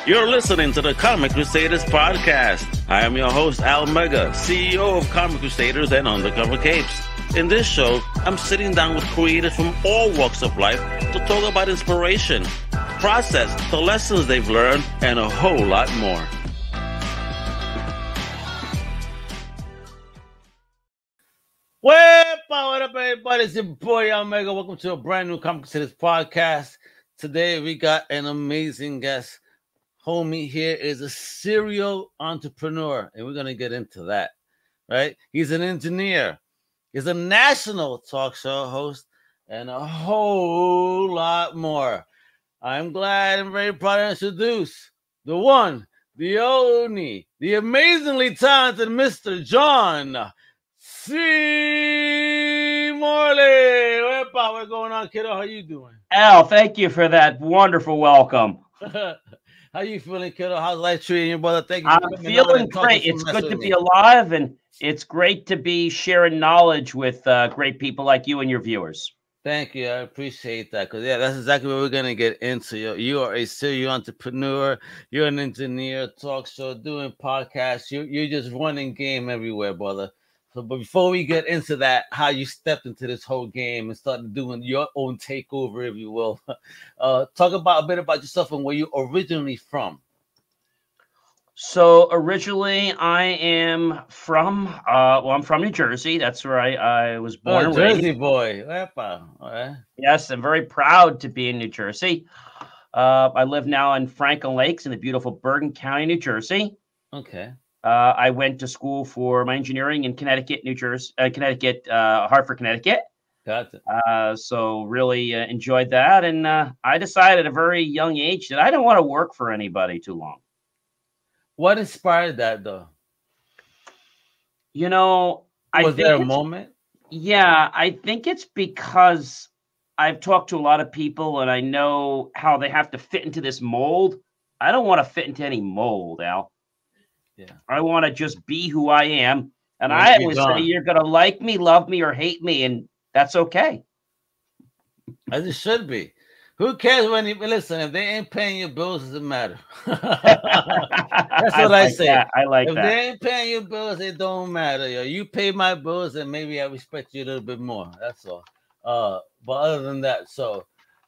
You're listening to the Comic Crusaders podcast. I am your host, Al Mega, CEO of Comic Crusaders and Undercover Capes. In this show, I'm sitting down with creators from all walks of life to talk about inspiration, process, the lessons they've learned, and a whole lot more. What up, everybody? It's your boy, Al Mega. Welcome to a brand new Comic Crusaders podcast. Today, we got an amazing guest. Homie here is a serial entrepreneur, and we're going to get into that, right? He's an engineer. He's a national talk show host, and a whole lot more. I'm glad and very proud to introduce the one, the only, the amazingly talented Mr. John C. Morley. What's going on, kiddo? How you doing? Al, thank you for that wonderful welcome. How you feeling, kiddo? How's life treating you, brother? Thank you. I'm feeling great. It's good to be alive, and it's great to be sharing knowledge with great people like you and your viewers. Thank you. I appreciate that. Because, yeah, that's exactly what we're going to get into. You are a serial entrepreneur. You're an engineer, talk show, doing podcasts. You're just running game everywhere, brother. So, but before we get into that, how you stepped into this whole game and started doing your own takeover, if you will, talk about a bit about yourself and where you're originally from. So originally, I am from, I'm from New Jersey. That's where I was born and raised. Jersey boy. All right. Yes, I'm very proud to be in New Jersey. I live now in Franklin Lakes in the beautiful Bergen County, New Jersey. Okay. I went to school for my engineering in Connecticut, Hartford, Connecticut. Gotcha. So really enjoyed that. And I decided at a very young age that I didn't want to work for anybody too long. What inspired that, though? You know, was there a moment? Yeah, I think it's because I've talked to a lot of people and I know how they have to fit into this mold. I don't want to fit into any mold, Al. Yeah, I want to just be who I am. And I always say you're going to like me, love me, or hate me. And that's okay. As it should be. Who cares when you listen? If they ain't paying your bills, it doesn't matter. That's what I say. I like that. If they ain't paying your bills, it don't matter. Yo. You pay my bills, and maybe I respect you a little bit more. That's all. But other than that, so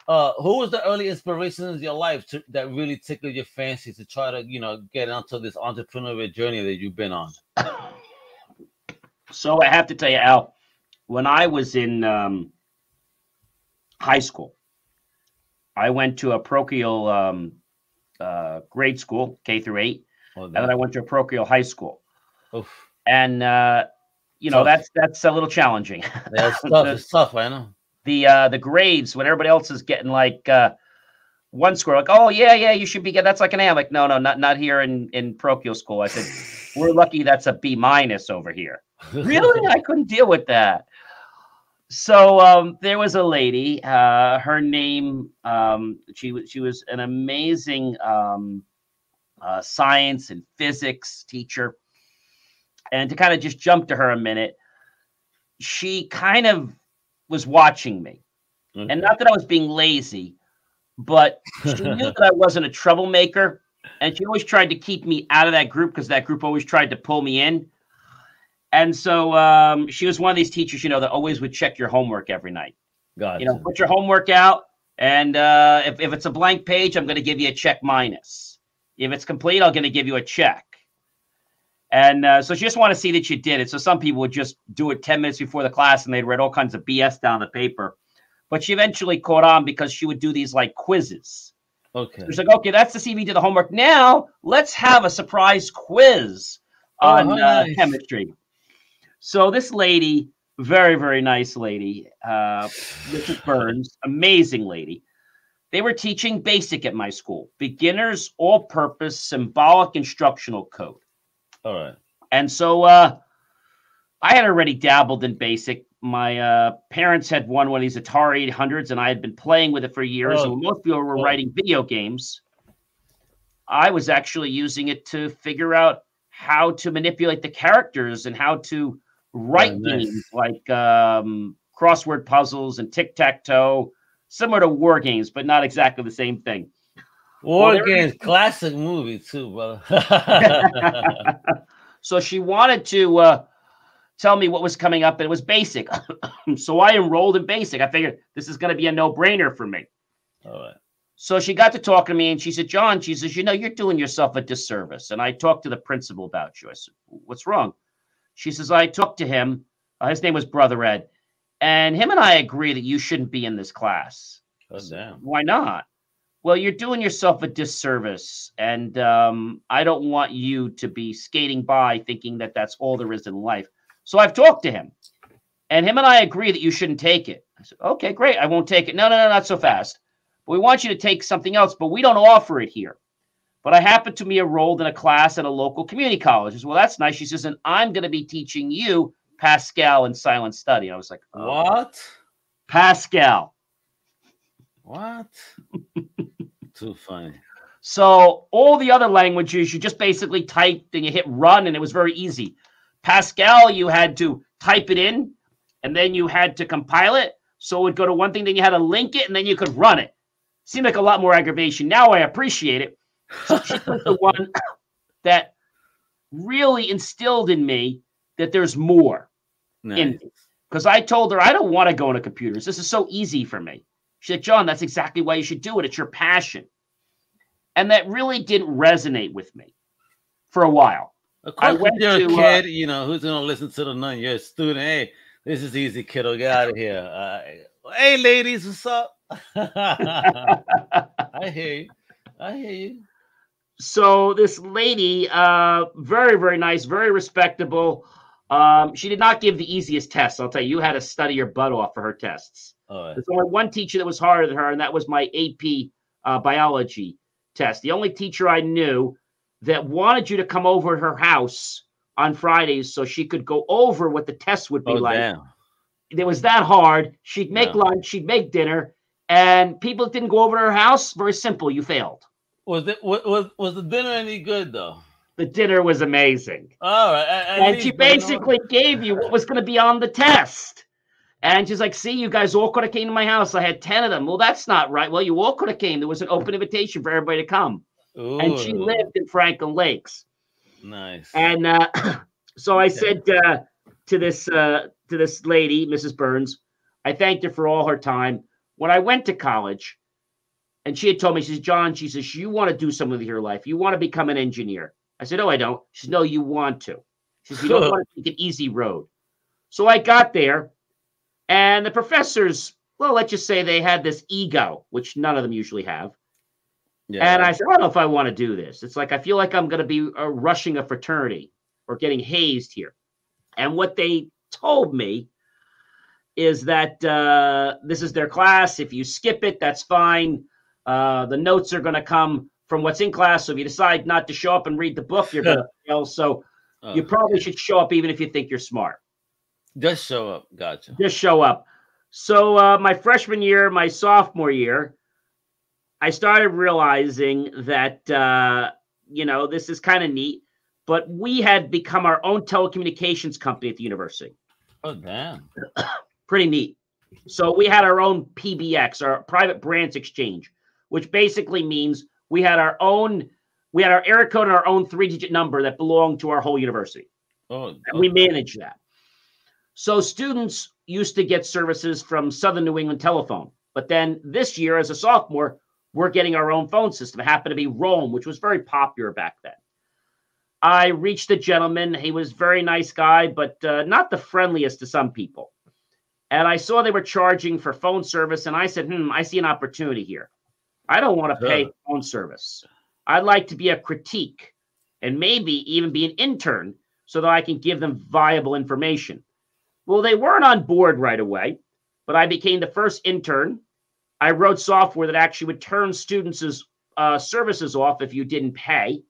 who was the early inspirations in your life that really tickled your fancy to try to, get onto this entrepreneurial journey that you've been on? So I have to tell you, Al, when I was in high school, I went to a parochial grade school, K through 8, and then I went to a parochial high school. Oof. And that's a little challenging. Yeah, it's tough, I know. The grades when everybody else is getting like one score, like, oh yeah, you should be getting that's like an A. I'm like, no, not here in parochial school. I said, we're lucky that's a B- over here. Really? I couldn't deal with that. So there was a lady, her name, she was an amazing science and physics teacher. And to kind of just jump to her a minute, she kind of was watching me. Okay. And not that I was being lazy, but she knew that I wasn't a troublemaker. And she always tried to keep me out of that group because that group always tried to pull me in. And so she was one of these teachers, that always would check your homework every night. Gotcha. Put your homework out. And if it's a blank page, I'm going to give you a check minus. If it's complete, I'm going to give you a check. And so she just wanted to see that you did it. So some people would just do it 10 minutes before the class and they'd write all kinds of BS down the paper. But she eventually caught on because she would do these like quizzes. Okay. She's like, okay, that's to see if you did the homework. Now let's have a surprise quiz on nice. Chemistry. So this lady, very, very nice lady, Mrs. Burns, amazing lady. They were teaching basic at my school, beginners, all-purpose, symbolic instructional code. All right. And so I had already dabbled in basic. My parents had won one of these Atari 800s, and I had been playing with it for years. And when most people were writing video games, I was actually using it to figure out how to manipulate the characters and how to write games like crossword puzzles and tic-tac-toe, similar to war games, but not exactly the same thing. War Games, classic movie too, brother. So she wanted to tell me what was coming up, and it was basic. So I enrolled in basic. I figured this is going to be a no-brainer for me. All right. So she got to talking to me, and she said, John, she says, you're doing yourself a disservice. And I talked to the principal about you. I said, what's wrong? She says, I talked to him. His name was Brother Ed. And him and I agree that you shouldn't be in this class. Oh, damn. Why not? Well, you're doing yourself a disservice. And I don't want you to be skating by thinking that that's all there is in life. So I've talked to him. And him and I agree that you shouldn't take it. I said, okay, great. I won't take it. No, not so fast. We want you to take something else, but we don't offer it here. But I happen to be enrolled in a class at a local community college. I said, well, that's nice. She says, and I'm going to be teaching you Pascal and silent study. I was like, oh, what? Pascal. What? Too funny. So all the other languages, you just basically typed and you hit run, and it was very easy. Pascal, you had to type it in, and then you had to compile it. So it would go to one thing, then you had to link it, and then you could run it. Seemed like a lot more aggravation. Now I appreciate it. So she was the one that really instilled in me that there's more. Nice. Because I told her, I don't want to go into computers. This is so easy for me. She said, John, that's exactly why you should do it. It's your passion. And that really didn't resonate with me for a while. Of course, you're a kid, who's going to listen to the nun? You're a student. Hey, this is easy, kiddo. Get out of here. Hey, ladies, what's up? I hear you. So this lady, very, very nice, very respectable. She did not give the easiest tests. I'll tell you, you had to study your butt off for her tests. There's only one teacher that was harder than her, and that was my AP biology test. The only teacher I knew that wanted you to come over to her house on Fridays so she could go over what the test would be like. Damn. It was that hard. She'd make lunch, she'd make dinner, and people that didn't go over to her house, very simple, you failed. Was the dinner any good though? The dinner was amazing. All right. And she basically gave you what was going to be on the test. And she's like, see, you guys all could have came to my house. I had 10 of them. Well, that's not right. Well, you all could have came. There was an open invitation for everybody to come. Ooh. And she lived in Franklin Lakes. Nice. And so I said to this lady, Mrs. Burns, I thanked her for all her time. When I went to college, and she had told me, she says, John, she says, you want to do something with your life. You want to become an engineer. I said, no, I don't. She says, no, you want to. She says, you don't want to take an easy road. So I got there, and the professors, well, let's just say they had this ego, which none of them usually have. Yeah. And I said, I don't know if I want to do this. It's like, I feel like I'm going to be rushing a fraternity or getting hazed here. And what they told me is that this is their class. If you skip it, that's fine. The notes are going to come from what's in class. So if you decide not to show up and read the book, you're going to fail. So you probably should show up even if you think you're smart. Just show up. Gotcha. Just show up. So my freshman year, my sophomore year, I started realizing that, this is kind of neat, but we had become our own telecommunications company at the university. Oh, damn. Pretty neat. So we had our own PBX, our private branch exchange, which basically means we had our area code and our own 3-digit number that belonged to our whole university. Oh, and we managed that. So students used to get services from Southern New England Telephone. But then this year, as a sophomore, we're getting our own phone system. It happened to be Rome, which was very popular back then. I reached a gentleman. He was a very nice guy, but not the friendliest to some people. And I saw they were charging for phone service, and I said, I see an opportunity here. I don't want to pay phone service. I'd like to be a critique and maybe even be an intern so that I can give them viable information. Well, they weren't on board right away, but I became the first intern. I wrote software that actually would turn students' services off if you didn't pay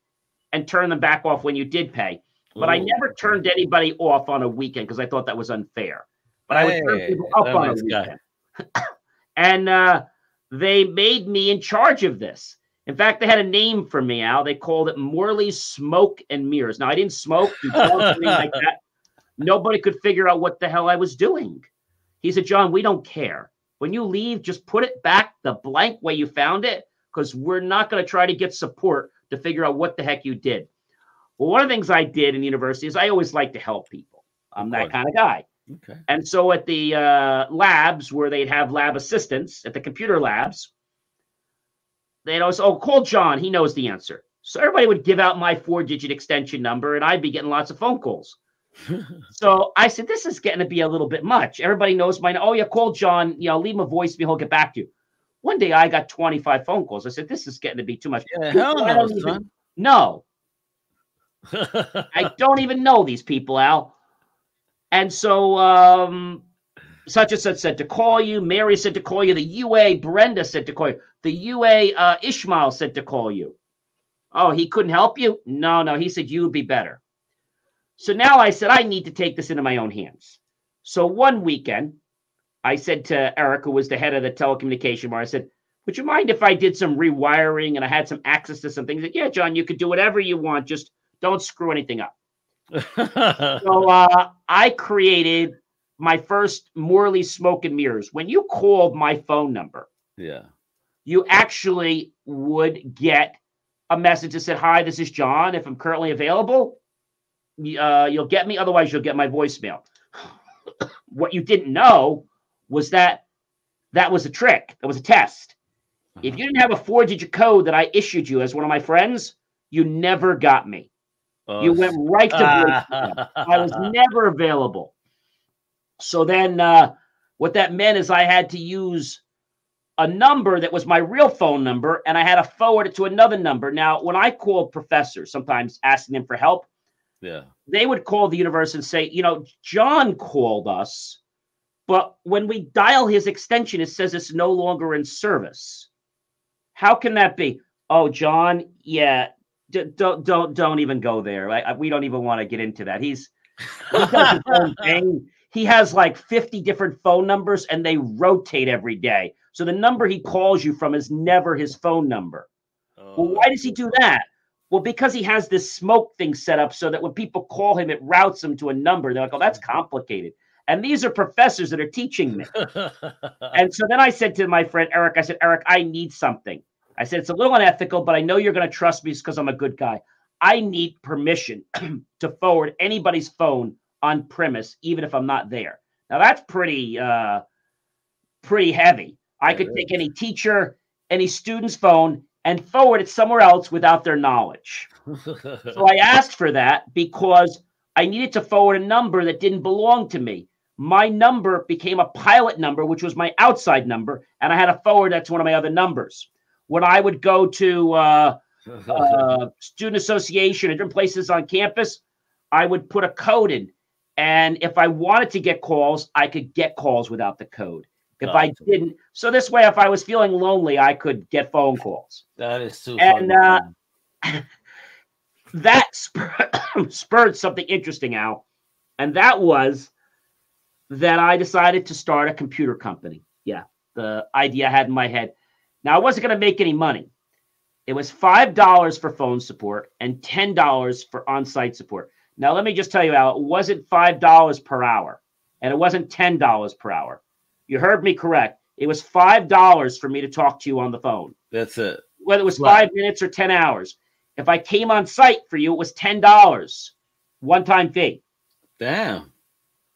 and turn them back off when you did pay. But I never turned anybody off on a weekend because I thought that was unfair. But I would turn people up on a weekend. And they made me in charge of this. In fact, they had a name for me, Al. They called it Morley's Smoke and Mirrors. Now, I didn't smoke, do anything like that. Nobody could figure out what the hell I was doing. He said, John, we don't care. When you leave, just put it back the blank way you found it, because we're not going to try to get support to figure out what the heck you did. Well, one of the things I did in university is I always like to help people. I'm that kind of guy. Okay. And so at the labs where they'd have lab assistants at the computer labs, they'd always, oh, call John. He knows the answer. So everybody would give out my 4-digit extension number, and I'd be getting lots of phone calls. So I said, this is getting to be a little bit much. Everybody knows my, oh, yeah, call John. You know, leave him a voicemail. He'll get back to you. One day I got 25 phone calls. I said, this is getting to be too much. Yeah, hell no, son. No. I don't even know these people, Al. And so such and such said to call you. Mary said to call you. The UA, Brenda said to call you. The UA, Ishmael said to call you. Oh, he couldn't help you? No. He said you would be better. So now I said, I need to take this into my own hands. So one weekend, I said to Eric, who was the head of the telecommunication bar, I said, would you mind if I did some rewiring and I had some access to some things? He said, yeah, John, you could do whatever you want. Just don't screw anything up. So I created my first Morley smoke and mirrors. When you called my phone number, you actually would get a message that said, hi, this is John. If I'm currently available, you'll get me. Otherwise, you'll get my voicemail. What you didn't know was that was a trick. That was a test. If you didn't have a 4-digit code that I issued you as one of my friends, you never got me. You went right to voicemail. I was never available. So then what that meant is I had to use a number that was my real phone number, and I had to forward it to another number. Now, when I called professors, sometimes asking them for help, they would call the universe and say, you know, John called us, but when we dial his extension, it says it's no longer in service. How can that be? Oh, John, yeah, don't even go there. We don't even want to get into that. He does his own thing. He has like 50 different phone numbers, and they rotate every day. So the number he calls you from is never his phone number. Well, why does he do that? Well, because he has this smoke thing set up so that when people call him, it routes them to a number. They're like, oh, that's complicated. And these are professors that are teaching me. And so then I said to my friend, Eric, I said, Eric, I need something. I said, it's a little unethical, but I know you're going to trust me because I'm a good guy. I need permission to forward anybody's phone on premise, even if I'm not there. Now, that's pretty heavy. I could take any teacher, any student's phone, and forward it somewhere else without their knowledge. So I asked for that because I needed to forward a number that didn't belong to me. My number became a pilot number, which was my outside number, and I had to forward that to one of my other numbers. When I would go to student association and different places on campus, I would put a code in. And if I wanted to get calls, I could get calls without the code. If I didn't, so this way, if I was feeling lonely, I could get phone calls. That is super. And that spurred something interesting, Al. And that was that I decided to start a computer company. Yeah, the idea I had in my head. Now, I wasn't going to make any money. It was $5 for phone support and $10 for on-site support. Now, let me just tell you, Al, it wasn't $5 per hour, and it wasn't $10 per hour. You heard me correct. It was $5 for me to talk to you on the phone. That's it. Whether it was 5 minutes or 10 hours. If I came on site for you, it was $10, one-time fee. Damn.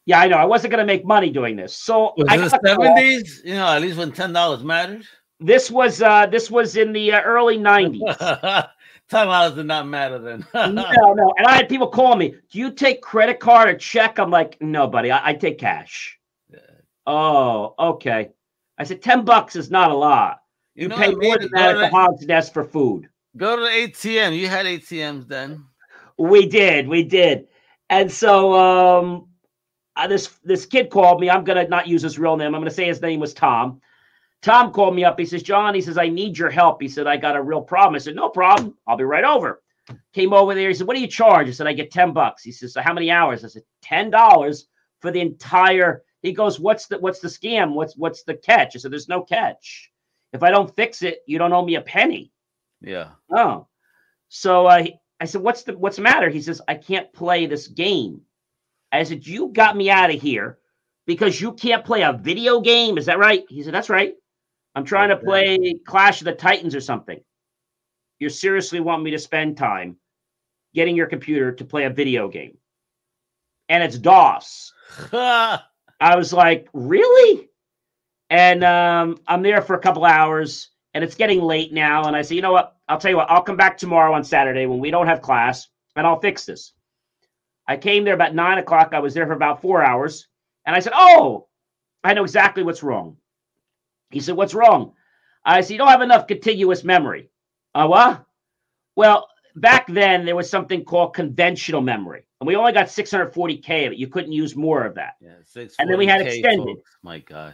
Yeah, I know. I wasn't going to make money doing this. So was it the 70s? You know, at least when $10 matters. This was in the early 90s. $10 did not matter then. No. And I had people call me, do you take credit card or check? I'm like, no, buddy, I take cash. Yeah. Oh, okay. I said, $10 is not a lot. You pay more than that at the Hog's Nest for food. Go to the ATM. You had ATMs then. We did. And so this kid called me. I'm going to not use his real name. I'm going to say his name was Tom. Tom called me up. He says, John, he says, I need your help. He said, I got a real problem. I said, no problem. I'll be right over. Came over there. He said, what do you charge? I said, I get $10. He says, so how many hours? I said, $10 for the entire. He goes, what's the scam? What's the catch? I said, there's no catch. If I don't fix it, you don't owe me a penny. Yeah. Oh. So I said, what's the matter? He says, I can't play this game. I said, you got me out of here because you can't play a video game. Is that right? He said, that's right. I'm trying to play Clash of the Titans or something. You seriously want me to spend time getting your computer to play a video game? And it's DOS. I was like, really? And I'm there for a couple hours, and it's getting late now. And I say, you know what? I'll tell you what. I'll come back tomorrow on Saturday when we don't have class, and I'll fix this. I came there about 9 o'clock. I was there for about 4 hours. And I said, oh, I know exactly what's wrong. He said, what's wrong? I said, you don't have enough contiguous memory. What? Well, back then, there was something called conventional memory. And we only got 640K of it. You couldn't use more of that. Yeah, and then we had extended. Folks. My God.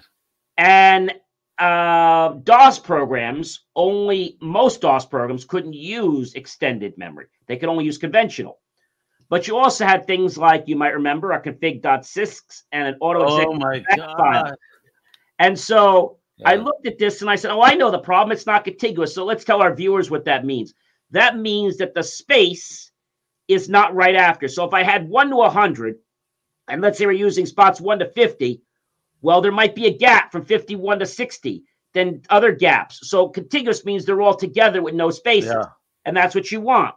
And DOS programs, most DOS programs couldn't use extended memory. They could only use conventional. But you also had things like, you might remember, a config.sys and an auto-exec file. And so I looked at this and I said, oh, I know the problem. It's not contiguous. So let's tell our viewers what that means. That means that the space is not right after. So if I had 1 to 100, and let's say we're using spots 1 to 50, well, there might be a gap from 51 to 60, then other gaps. So contiguous means they're all together with no spaces. Yeah. And that's what you want.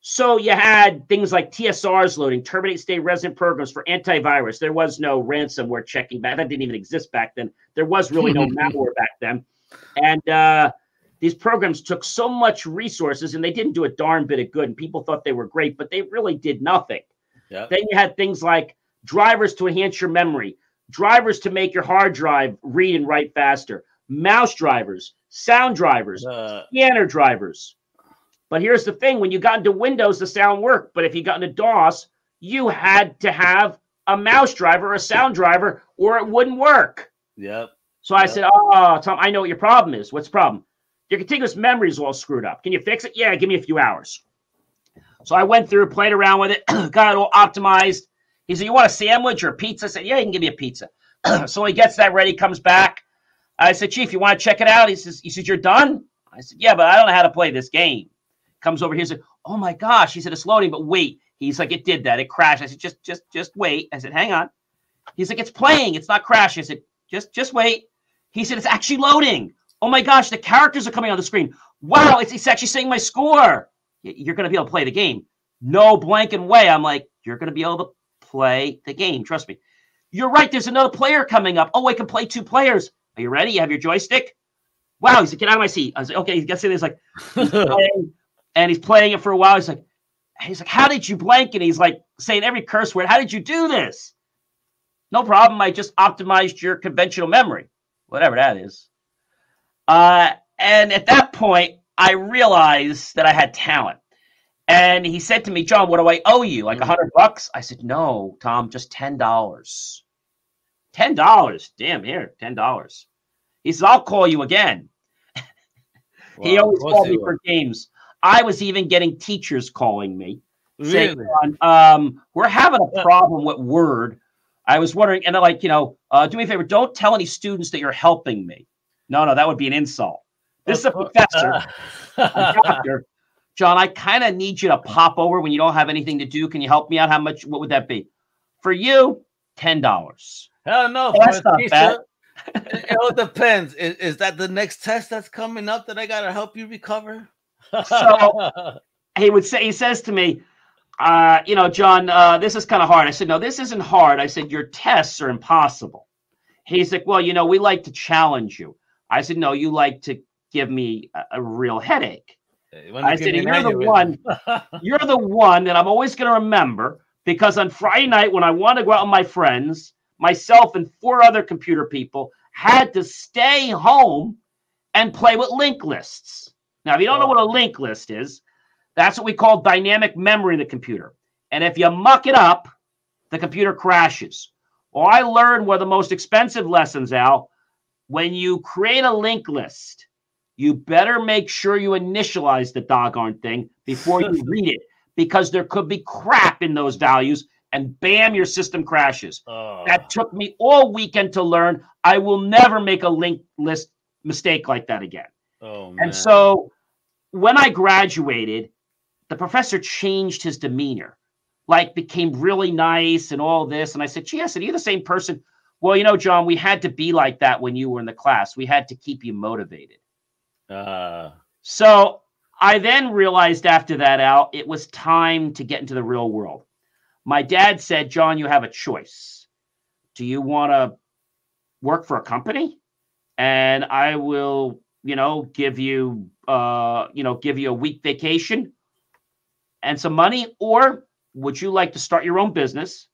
So you had things like TSRs loading, terminate state resident programs for antivirus. There was no ransomware checking back. That didn't even exist back then. There was really no malware back then. And these programs took so much resources, and they didn't do a darn bit of good. And people thought they were great, but they really did nothing. Yep. Then you had things like drivers to enhance your memory, drivers to make your hard drive read and write faster, mouse drivers, sound drivers, scanner drivers. But here's the thing. When you got into Windows, the sound worked. But if you got into DOS, you had to have a mouse driver, a sound driver, or it wouldn't work. Yep. So I said, oh, Tom, I know what your problem is. What's the problem? Your contiguous memory is all screwed up. Can you fix it? Yeah, give me a few hours. So I went through, played around with it, got it all optimized. He said, you want a sandwich or a pizza? I said, yeah, you can give me a pizza. So he gets that ready, comes back. I said, Chief, you want to check it out? He says, you're done? I said, yeah, but I don't know how to play this game. Comes over here and said, oh my gosh. He said, it's loading, but wait. He's like, it did that. It crashed. I said, just wait. I said, hang on. He's like, it's playing. It's not crashing. I said, just wait. He said, it's actually loading. Oh my gosh, the characters are coming on the screen. Wow, it's actually saying my score. You're going to be able to play the game. No blanking way. I'm like, you're going to be able to play the game. Trust me. You're right. There's another player coming up. Oh, I can play 2 players. Are you ready? You have your joystick? Wow. He's like, get out of my seat. I was like, okay. He gets in. He's like, and he's playing it for a while. He's like, how did you blank? And he's like saying every curse word. How did you do this? No problem. I just optimized your conventional memory, whatever that is. And at that point, I realized that I had talent. And he said to me, John, what do I owe you? Like $100? I said, no, Tom, just $10. $10. Damn, here, $10. He says, I'll call you again. Wow, he always called me for games. I was even getting teachers calling me. Really? Saying, we're having a problem with Word. I was wondering, and they're like, do me a favor. Don't tell any students that you're helping me. No, that would be an insult. This is a professor, a doctor. John, I kind of need you to pop over when you don't have anything to do. Can you help me out? How much? What would that be? For you, $10. Hell no. That's not bad. It all depends. Is that the next test that's coming up that I got to help you recover? So he says to me, John, this is kind of hard. I said, no, this isn't hard. I said, your tests are impossible. He's like, well, we like to challenge you. I said, no, you like to give me a real headache. I said, you're the one that I'm always going to remember, because on Friday night when I want to go out with my friends, myself and 4 other computer people had to stay home and play with linked lists. Now, if you don't know what a linked list is, that's what we call dynamic memory in the computer. And if you muck it up, the computer crashes. Well, I learned one of the most expensive lessons, Al. When you create a linked list, you better make sure you initialize the doggone thing before you read it, because there could be crap in those values, and bam, your system crashes. That took me all weekend to learn. I will never make a linked list mistake like that again. And so when I graduated, the professor changed his demeanor, became really nice and all this. And I said, gee, are you the same person? Well, you know, John, we had to be like that when you were in the class. We had to keep you motivated. So I then realized after that, Al, it was time to get into the real world. My dad said, John, you have a choice. Do you want to work for a company? And I will, give you, give you a week vacation and some money, or would you like to start your own business,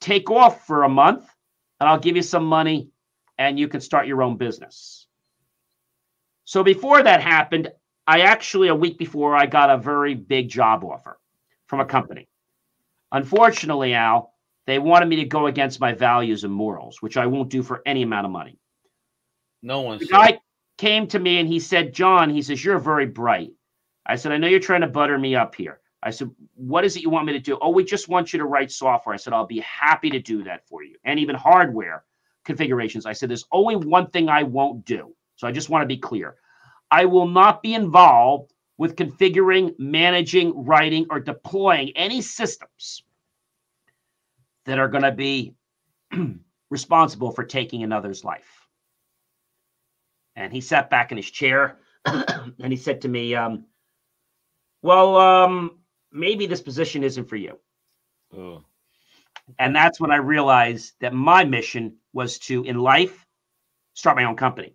take off for a month, and I'll give you some money and you can start your own business. So before that happened, a week before, I got a very big job offer from a company. Unfortunately, Al, they wanted me to go against my values and morals, which I won't do for any amount of money. No one. The guy came to me and he said, John, he says, you're very bright. I said, I know you're trying to butter me up here. I said, what is it you want me to do? Oh, we just want you to write software. I said, I'll be happy to do that for you. And even hardware configurations. I said, there's only one thing I won't do. So I just want to be clear. I will not be involved with configuring, managing, writing, or deploying any systems that are going to be responsible for taking another's life. And he sat back in his chair and he said to me, maybe this position isn't for you. Oh. And that's when I realized that my mission was to, in life, start my own company.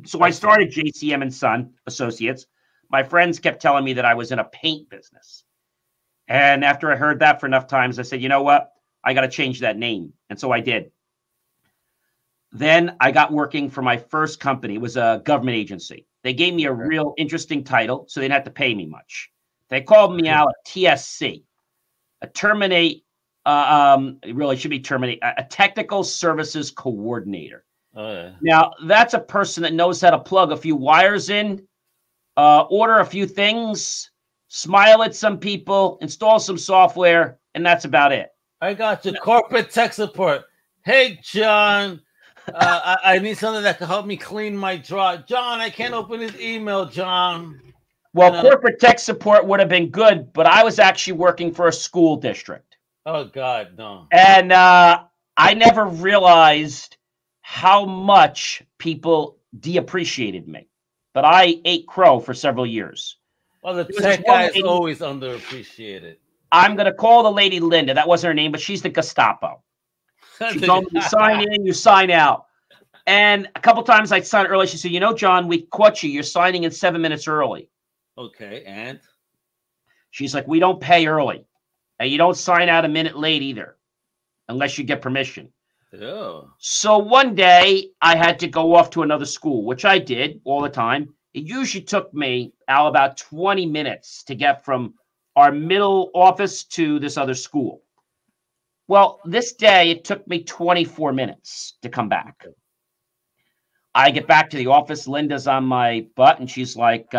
So I started JCM and Son Associates. My friends kept telling me that I was in a paint business. And after I heard that for enough times, I said, you know what? I got to change that name. And so I did. Then I got working for my first company. It was a government agency. They gave me a real interesting title, so they didn't have to pay me much. They called me out a TSC, a technical services coordinator. Oh, yeah. Now, that's a person that knows how to plug a few wires in, order a few things, smile at some people, install some software, and that's about it. I got you. Corporate tech support. Hey, John, I need something that can help me clean my drawer. John, I can't open his email, John. Well, corporate tech support would have been good, but I was actually working for a school district. Oh, God, no. And I never realized how much people de-appreciated me. But I ate crow for several years. Well, the tech guy is always underappreciated. I'm going to call the lady Linda. That wasn't her name, but she's the Gestapo. She told me, you sign in, you sign out. And a couple times I'd sign early. She said, you know, John, we caught you. You're signing in 7 minutes early. Okay, and? She's like, we don't pay early. And you don't sign out a minute late either, unless you get permission. Oh. So one day I had to go off to another school, which I did all the time. It usually took me, Al, about 20 minutes to get from our middle office to this other school. Well, this day it took me 24 minutes to come back. I get back to the office. Linda's on my butt, and she's like,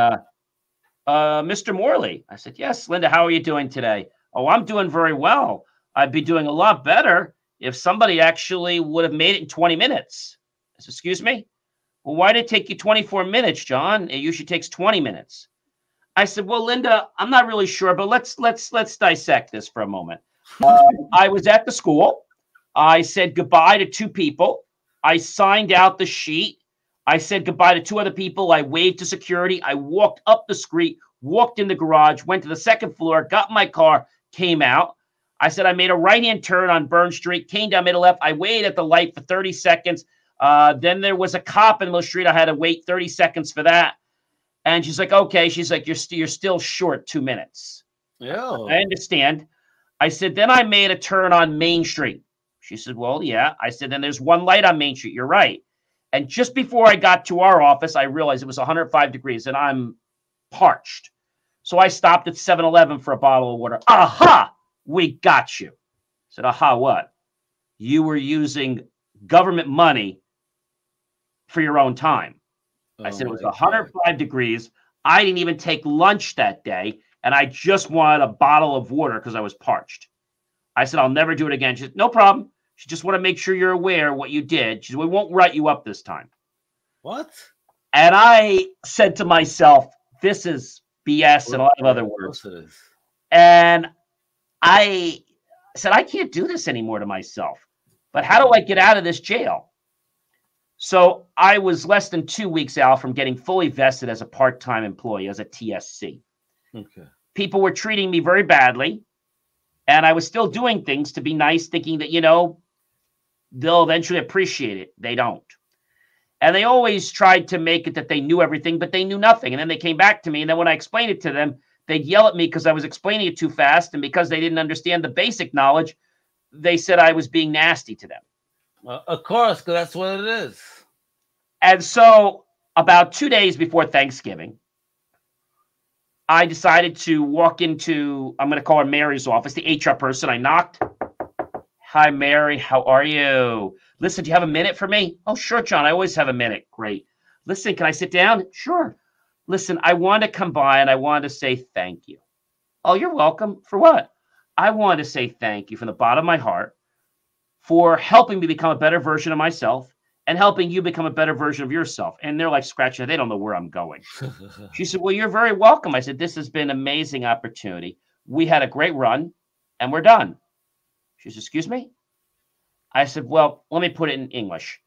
Mr. Morley. I said, yes, Linda, how are you doing today? Oh, I'm doing very well. I'd be doing a lot better if somebody actually would have made it in 20 minutes. I said, excuse me? Well, why did it take you 24 minutes, John? It usually takes 20 minutes. I said, well, Linda, I'm not really sure, but let's dissect this for a moment. I was at the school. I said goodbye to 2 people. I signed out the sheet. I said goodbye to 2 other people. I waved to security. I walked up the street, walked in the garage, went to the 2nd floor, got in my car, came out. I said I made a right-hand turn on Burn Street, came down, made a left. I waited at the light for 30 seconds. Then there was a cop in the street. I had to wait 30 seconds for that. And she's like, okay. She's like, you're still short 2 minutes. Yeah. I understand. I said, then I made a turn on Main Street. She said, well, yeah. I said, then there's one light on Main Street. You're right. And just before I got to our office, I realized it was 105 degrees and I'm parched. So I stopped at 7-Eleven for a bottle of water. Aha! We got you. I said, aha, what? You were using government money for your own time. I said, it was 105 degrees. I didn't even take lunch that day. And I just wanted a bottle of water because I was parched. I said, I'll never do it again. She said, no problem. She just want to make sure you're aware of what you did. She said, we won't write you up this time. What? And I said to myself, this is BS and a lot of other words. And I said, I can't do this anymore to myself. But how do I get out of this jail? So I was less than 2 weeks out from getting fully vested as a part-time employee, as a TSC. Okay. People were treating me very badly, and I was still doing things to be nice, thinking that, they'll eventually appreciate it. They don't. And they always tried to make it that they knew everything, but they knew nothing. And then they came back to me, and then when I explained it to them, they'd yell at me because I was explaining it too fast, and because they didn't understand the basic knowledge, they said I was being nasty to them. Of course, because that's what it is. And so about 2 days before Thanksgiving, I decided to walk into, I'm going to call her Mary's office, the HR person. I knocked. Hi, Mary. How are you? Listen, do you have a minute for me? Oh, sure, John. I always have a minute. Great. Listen, can I sit down? Sure. Listen, I want to come by and I want to say thank you. Oh, you're welcome. For what? I want to say thank you from the bottom of my heart for helping me become a better version of myself and helping you become a better version of yourself. And they're like scratching. They don't know where I'm going. She said, well, you're very welcome. I said, this has been an amazing opportunity. We had a great run and we're done. She said, excuse me? I said, well, let me put it in English.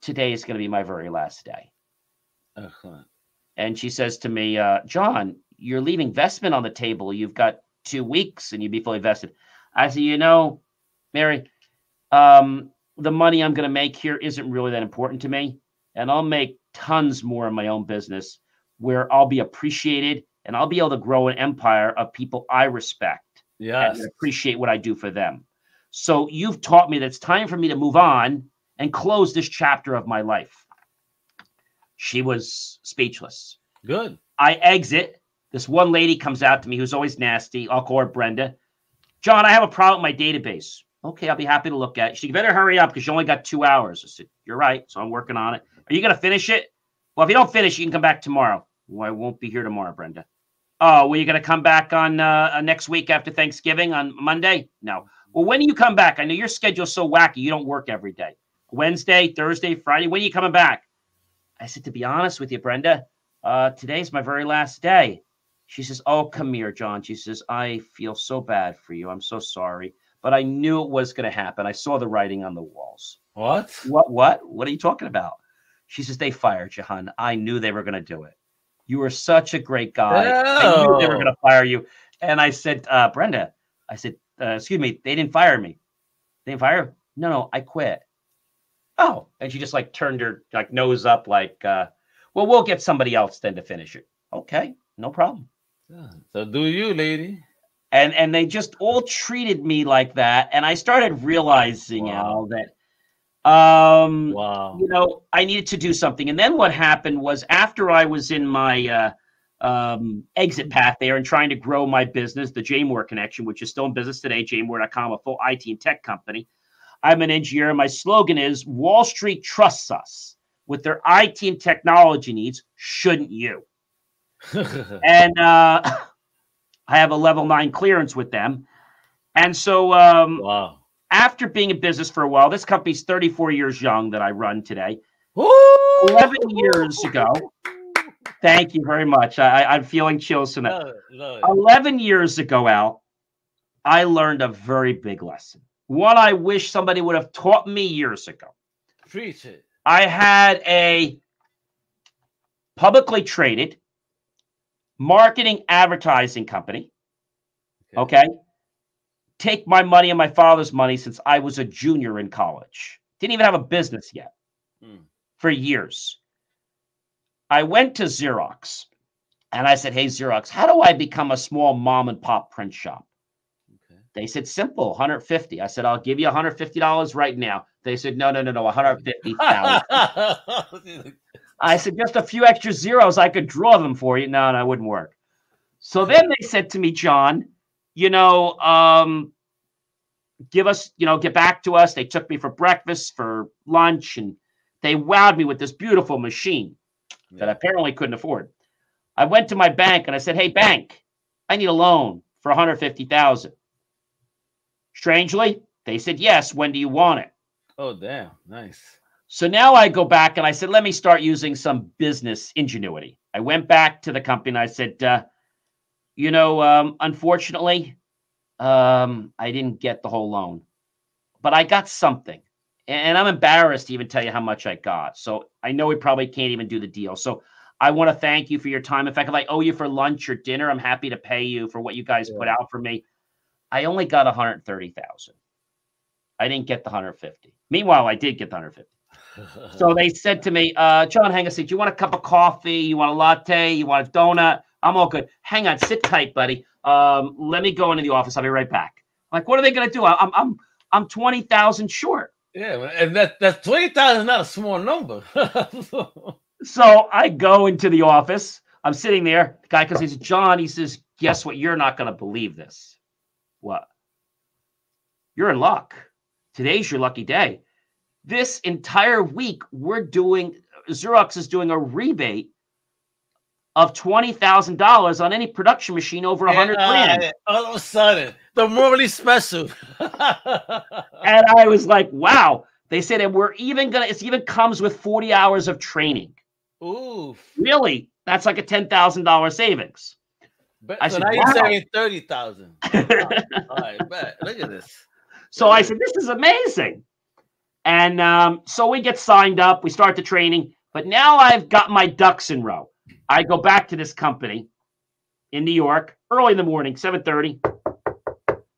Today is going to be my very last day. And she says to me, John, you're leaving vestment on the table. You've got 2 weeks and you'd be fully vested. I said, Mary, the money I'm going to make here isn't really that important to me. And I'll make tons more in my own business where I'll be appreciated and I'll be able to grow an empire of people I respect. Yes. And appreciate what I do for them. So you've taught me that it's time for me to move on and close this chapter of my life. She was speechless. Good. I exit. This one lady comes out to me who's always nasty. I'll call her Brenda. John, I have a problem with my database. Okay, I'll be happy to look at it. She better hurry up because you only got 2 hours. I said, you're right. So I'm working on it. Are you going to finish it? Well, if you don't finish, you can come back tomorrow. Well, I won't be here tomorrow, Brenda. Oh, well, you going to come back on next week after Thanksgiving on Monday? No. Well, when do you come back? I know your schedule's so wacky. You don't work every day. Wednesday, Thursday, Friday. When are you coming back? I said, to be honest with you, Brenda, today's my very last day. She says, oh, come here, John. She says, I feel so bad for you. I'm so sorry. But I knew it was going to happen. I saw the writing on the walls. What? What are you talking about? She says, they fired you, hon. I knew they were going to do it. You were such a great guy. I knew they were going to fire you. And I said, Brenda, I said, excuse me, they didn't fire me. They didn't fire? No, I quit. Oh, and she just like turned her like nose up like, well, we'll get somebody else then to finish it. Okay, no problem. Yeah, so do you, lady. And they just all treated me like that. And I started realizing, Al, that, I needed to do something. And then what happened was after I was in my exit path there and trying to grow my business, the JMOR Connection, which is still in business today, jmore.com, a full IT and tech company. I'm an engineer. My slogan is Wall Street trusts us with their IT and technology needs. Shouldn't you? And I have a level 9 clearance with them. And so after being in business for a while, this company's 34 years young that I run today. 11 years ago. Thank you very much. I'm feeling chills tonight. 11 years ago, Al, I learned a very big lesson. One I wish somebody would have taught me years ago. Preach it. I had a publicly traded marketing advertising company. Okay. Take my money and my father's money since I was a junior in college. Didn't even have a business yet for years. I went to Xerox and I said, hey, Xerox, how do I become a small mom and pop print shop? Okay. They said, simple, $150. I said, I'll give you $150 right now. They said, no, $150,000. I said, just a few extra zeros. I could draw them for you. No, it wouldn't work. So then they said to me, John, give us, get back to us. They took me for breakfast, for lunch, and they wowed me with this beautiful machine that I apparently couldn't afford. I went to my bank and I said, hey, bank, I need a loan for $150,000. Strangely, they said, yes. When do you want it? Oh, damn. Nice. So now I go back and I said, let me start using some business ingenuity. I went back to the company and I said, unfortunately, I didn't get the whole loan, but I got something. And I'm embarrassed to even tell you how much I got. So I know we probably can't even do the deal. So I want to thank you for your time. In fact, if I owe you for lunch or dinner, I'm happy to pay you for what you guys put out for me. I only got 130,000. I didn't get the 150. Meanwhile, I did get the 150. So they said to me, John Hangisi, do you want a cup of coffee? You want a latte? You want a donut? I'm all good. Hang on, sit tight, buddy. Let me go into the office. I'll be right back. I'm like, what are they going to do? I'm 20,000 short. Yeah, and that's 20,000 is not a small number. So I go into the office. I'm sitting there. The guy comes, he says, John, he says, guess what? You're not going to believe this. What? You're in luck. Today's your lucky day. This entire week, Xerox is doing a rebate of $20,000 on any production machine over 100 grand. All of a sudden, the Morley special. And I was like, wow. They said, and it even comes with 40 hours of training. Ooh. Really? That's like a $10,000 savings. But, I so said, now wow. you're saving 30,000. All right, bet. Look at this. So I said, this is amazing. And so we get signed up. We start the training. But now I've got my ducks in a row. I go back to this company in New York, early in the morning, 7:30.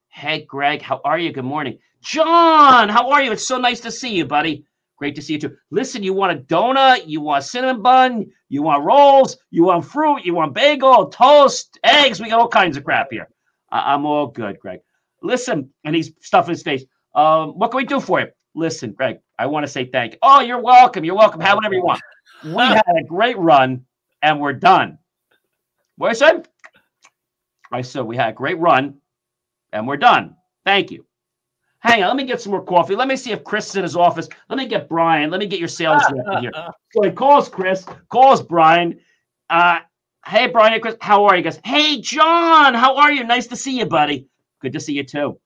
Hey, Greg, how are you? Good morning. John, how are you? It's so nice to see you, buddy. Great to see you, too. Listen, you want a donut? You want a cinnamon bun? You want rolls? You want fruit? You want bagel, toast, eggs? We got all kinds of crap here. I'm all good, Greg. Listen, and he's stuffing his face. What can we do for you? Listen, Greg, I want to say thank you. Oh, you're welcome. You're welcome. Have whatever you want. We had a great run, and we're done. What I said? I said, we had a great run, and we're done. Thank you. Hang on, let me get some more coffee. Let me see if Chris is in his office. Let me get Brian. Let me get your sales rep in here. So he calls Chris, calls Brian. Hey, Brian, hey, Chris, how are you guys? Hey, John, how are you? Nice to see you, buddy. Good to see you, too.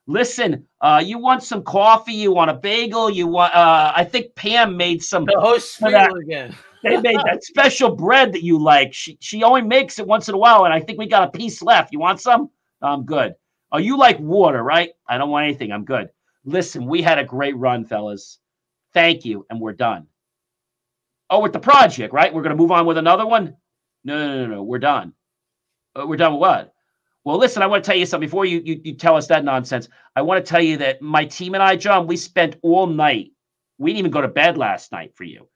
Listen, you want some coffee? You want a bagel? You want? I think Pam made some. The whole spiel again. They made that special bread that you like. She only makes it once in a while, and I think we got a piece left. You want some? I'm good. Oh, you like water, right? I don't want anything. I'm good. Listen, we had a great run, fellas. Thank you, and we're done. Oh, with the project, right? We're going to move on with another one? No. We're done. We're done with what? Well, listen, I want to tell you something. Before you tell us that nonsense, I want to tell you that my team and I, John, we spent all night. We didn't even go to bed last night for you.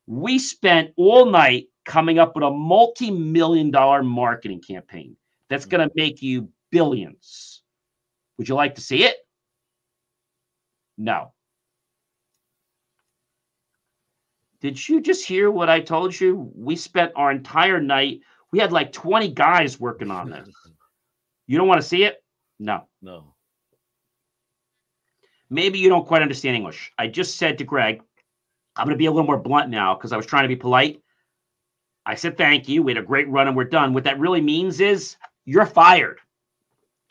We spent all night coming up with a multi-million-dollar marketing campaign that's going to make you billions. Would you like to see it? No. Did you just hear what I told you? We spent our entire night. We had like 20 guys working on this. You don't want to see it? No. No. Maybe you don't quite understand English. I just said to Greg, I'm going to be a little more blunt now because I was trying to be polite. I said, thank you. We had a great run and we're done. What that really means is you're fired.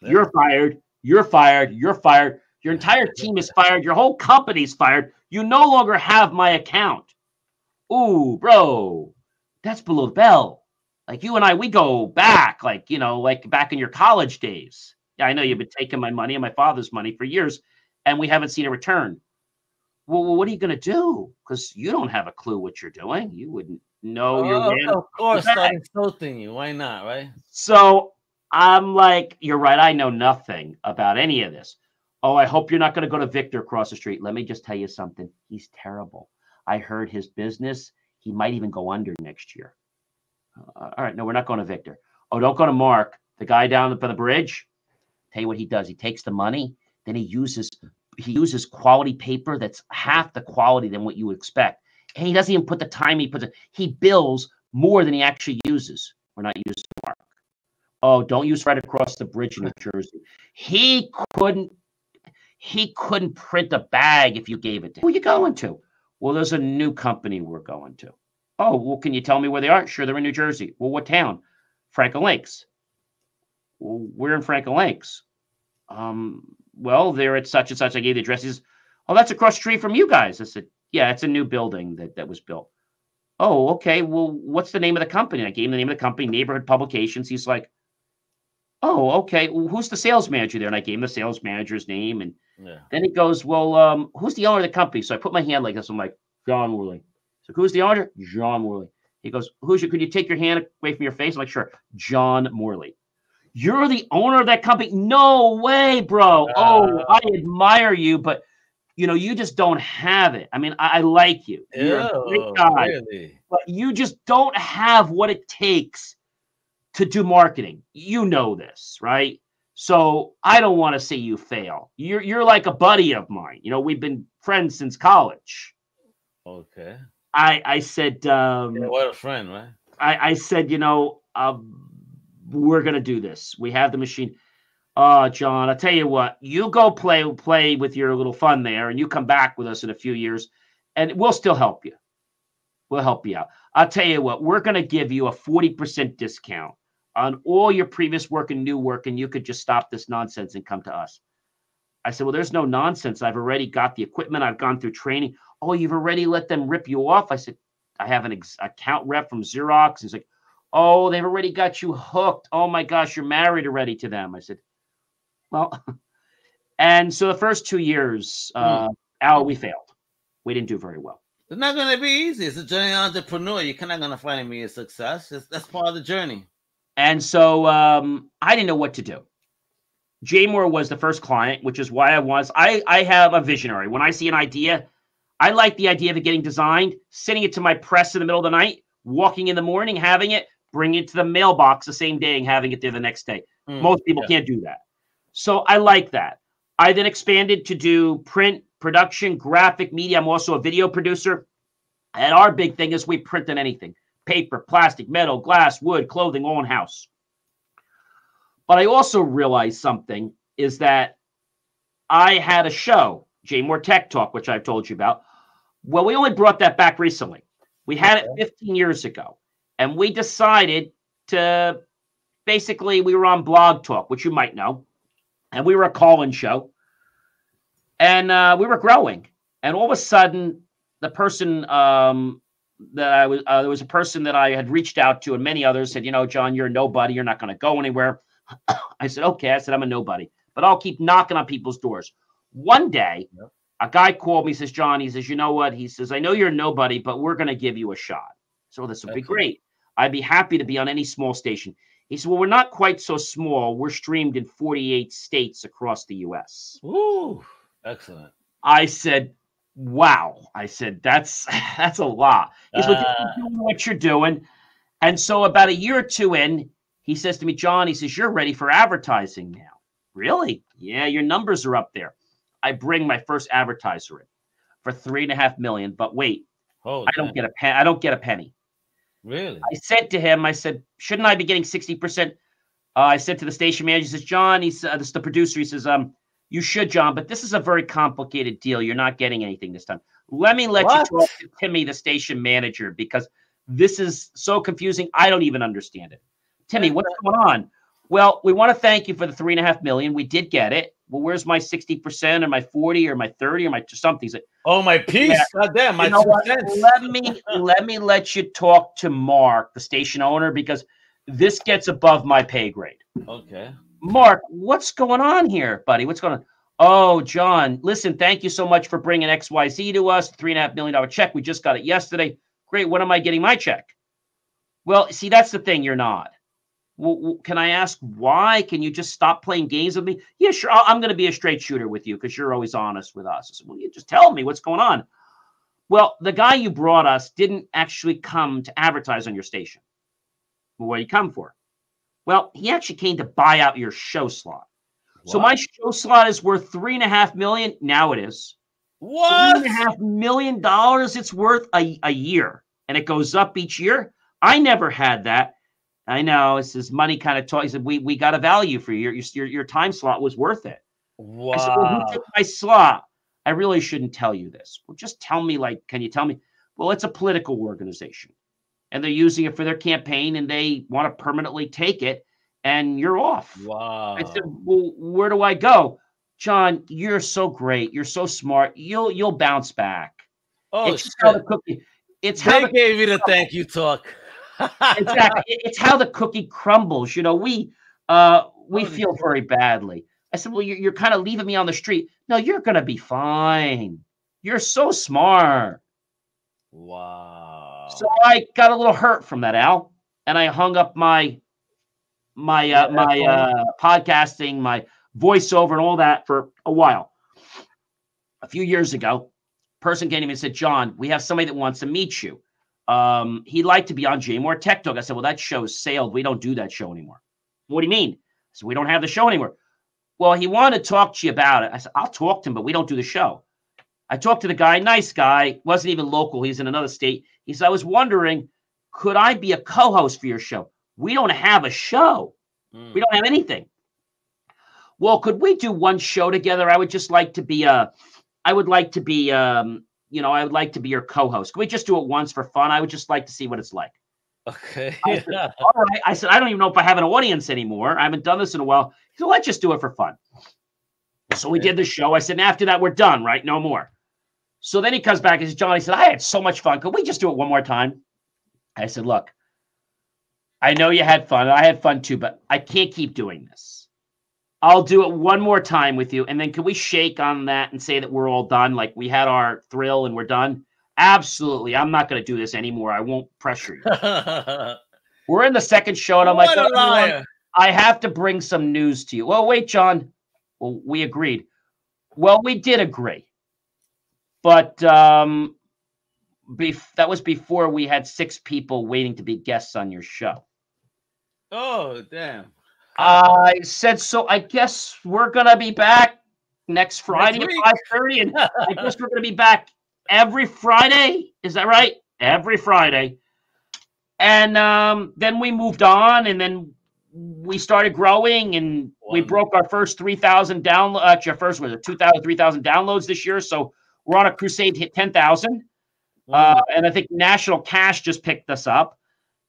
Yeah. You're fired. You're fired. You're fired. Your entire team is fired. Your whole company's fired. You no longer have my account. Ooh, bro, that's below the belt. Like you and I, we go back, like back in your college days. Yeah, I know you've been taking my money and my father's money for years, and we haven't seen a return. Well, what are you going to do? Because you don't have a clue what you're doing. You wouldn't know your way. Of course, I'm insulting you. Why not, right? So I'm like, you're right. I know nothing about any of this. Oh, I hope you're not going to go to Victor across the street. Let me just tell you something. He's terrible. I heard his business. He might even go under next year. All right. No, we're not going to Victor. Oh, don't go to Mark, the guy down by the bridge. Tell you what he does. He takes the money. Then he uses quality paper that's half the quality than what you would expect. And he doesn't even put the time he puts it. He bills more than he actually uses. We're not using Mark. Oh, don't use right across the bridge in New Jersey. He couldn't print a bag if you gave it to him. Who are you going to? Well, there's a new company we're going to. Oh, well, can you tell me where they are? Sure, they're in New Jersey. Well, what town? Franklin Lakes. Well, we're in Franklin Lakes. Well, they're at such and such. I gave the addresses. Oh, that's across the street from you guys. I said, yeah, it's a new building that was built. Oh, okay. Well, what's the name of the company? I gave him the name of the company, Neighborhood Publications. He's like, Oh, okay. Well, who's the sales manager there? And I gave him the sales manager's name. And Yeah. then he goes, well, who's the owner of the company? So I put my hand like this. I'm like, John Morley. So who's the owner? John Morley. He goes, could you take your hand away from your face? I'm like, sure. John Morley. You're the owner of that company? No way, bro. Oh, I admire you, but you just don't have it. I mean, I like you. You're a great Ew, guy, really? but you just don't have what it takes to do marketing. You know this, right? So I don't want to see you fail. You're like a buddy of mine. We've been friends since college. Okay. I said, Yeah, what a friend, right? I said, we're gonna do this. We have the machine. John, I'll tell you what, you go play with your little fun there, and you come back with us in a few years, and we'll still help you. We'll help you out. I'll tell you what, we're going to give you a 40% discount on all your previous work and new work, and you could just stop this nonsense and come to us. I said, well, there's no nonsense. I've already got the equipment. I've gone through training. Oh, you've already let them rip you off? I said, I have an account rep from Xerox. He's like, oh, they've already got you hooked. Oh, my gosh, you're married already to them. I said, well, and so the first 2 years, Al, we failed. We didn't do very well. It's not going to be easy. It's a journey entrepreneur. You're not going to find immediate success. That's part of the journey. And so I didn't know what to do. Jay Moore was the first client, which is why I have a visionary. When I see an idea, I like the idea of it getting designed, sending it to my press in the middle of the night, walking in the morning, having it, bringing it to the mailbox the same day and having it there the next day. Most people can't do that. So I like that. I then expanded to do print, production, graphic media. I'm also a video producer. And our big thing is we print on anything. Paper, plastic, metal, glass, wood, clothing, all in house. But I also realized something is that I had a show, Jay Moore Tech Talk, which I've told you about. Well, we only brought that back recently. We had it 15 years ago. And we decided to, basically, we were on Blog Talk, which you might know. And we were a call-in show. And we were growing. And all of a sudden, the person there was a person that I had reached out to, and many others said, John, you're a nobody. You're not going to go anywhere. I said, okay. I said, I'm a nobody, but I'll keep knocking on people's doors. One day, a guy called me, says, John, he says, you know what? He says, I know you're a nobody, but we're going to give you a shot. So this would be great. I'd be happy to be on any small station. He said, well, we're not quite so small. We're streamed in 48 states across the U.S. Ooh, excellent. I said, wow. I said, that's a lot. He said, well, just doing what you're doing. And so about a year or two in, he says to me, John, he says, you're ready for advertising now. Really? Yeah, your numbers are up there. I bring my first advertiser in for $3.5 million. But wait, I don't get a penny. Really? I said to him, I said, shouldn't I be getting 60%? I said to the station manager, he says, John, this is the producer. He says, you should, John, but this is a very complicated deal. You're not getting anything this time. Let me let you talk to Timmy, the station manager, because this is so confusing. I don't even understand it. Timmy, what's going on? Well, we want to thank you for the $3.5 million. We did get it. Well, where's my 60% or my 40 or my 30 or my something? He's like, oh, my piece. Yeah. God damn, my 2 cents. Let me let you talk to Mark, the station owner, because this gets above my pay grade. Okay. Mark, what's going on here, buddy? What's going on? Oh, John, listen, thank you so much for bringing XYZ to us, $3.5 million check. We just got it yesterday. Great. When am I getting my check? Well, see, that's the thing. You're not. Well, can I ask why? Can you just stop playing games with me? Yeah, sure. I'm going to be a straight shooter with you because you're always honest with us. I said, well, you just tell me what's going on. Well, the guy you brought us didn't actually come to advertise on your station. Well, what did he come for? Well, he actually came to buy out your show slot. What? So my show slot is worth $3.5 million. Now it is. What? $3.5 million it's worth a year. And it goes up each year. I never had that. I know it's his money kind of talk. He said, we got a value for you. Your time slot was worth it. Wow. I said, well, who took my slot? I really shouldn't tell you this. Well, just tell me, can you tell me? Well, it's a political organization and they're using it for their campaign and they want to permanently take it and you're off. Wow. I said, well, where do I go? John, you're so great. You're so smart. You'll bounce back. Oh, it's how the cookie. It's how they gave you the thank you talk. Exactly. It's how the cookie crumbles. We we feel very badly. I said, well, you're kind of leaving me on the street. No, you're going to be fine. You're so smart. Wow. So I got a little hurt from that, Al, and I hung up my podcasting, my voiceover, and all that for a while. A few years ago, a person came to me and said, John, we have somebody that wants to meet you. He'd like to be on J More Tech Talk. I said, well, that show's sailed. We don't do that show anymore. What do you mean? I said, we don't have the show anymore. Well, he wanted to talk to you about it. I said, I'll talk to him, but we don't do the show. I talked to the guy, nice guy, wasn't even local. He's in another state. He said, I was wondering, could I be a co-host for your show? We don't have a show. We don't have anything. Well, could we do one show together? I would just like to be your co-host. Can we just do it once for fun? I would just like to see what it's like. Okay. I said, all right. I said, I don't even know if I have an audience anymore. I haven't done this in a while. So let's just do it for fun. So we did the show. I said, and after that, we're done, right? No more. So then he comes back and says, John, he said, I had so much fun. Could we just do it one more time? I said, look, I know you had fun. I had fun too, but I can't keep doing this. I'll do it one more time with you. And then can we shake on that and say that we're all done? Like we had our thrill and we're done? Absolutely. I'm not going to do this anymore. I won't pressure you. We're in the second show. And I'm like, liar. I have to bring some news to you. Well, wait, John. Well, we agreed. Well, we did agree. But that was before we had 6 people waiting to be guests on your show. Oh, damn. I said, so I guess we're going to be back next Friday at 5:30. And I guess we're going to be back every Friday. Is that right? Every Friday. And then we moved on, and then we started growing, and we broke our first 3,000 downloads. Actually, our first was 2,000, 3,000 downloads this year. So we're on a crusade to hit 10,000. And I think National Cash just picked us up.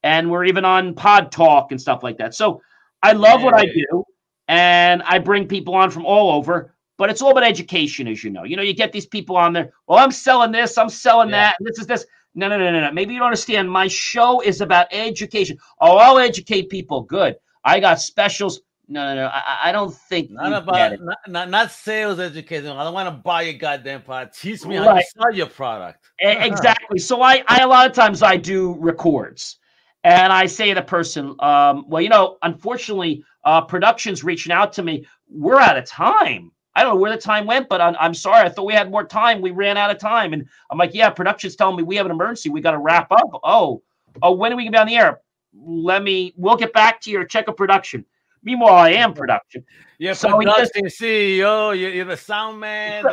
And we're even on Pod Talk and stuff like that. So I love what I do. And I bring people on from all over. But it's all about education, as you know. You know, you get these people on there. Well, I'm selling this. I'm selling that. And this is this. No. Maybe you don't understand. My show is about education. Oh, I'll educate people. Good. I got specials. No. I don't think not sales education. I don't want to buy your goddamn product. Teach me how to sell your product. Exactly. So I a lot of times I do records, and I say to the person, well, you know, unfortunately, production's reaching out to me. We're out of time. I don't know where the time went, but I'm sorry. I thought we had more time. We ran out of time. And I'm like, yeah, production's telling me we have an emergency. We got to wrap up. Oh, when are we going to be on the air? We'll get back to your check of production. Meanwhile, I am production. Yeah, so production CEO, you're the sound man.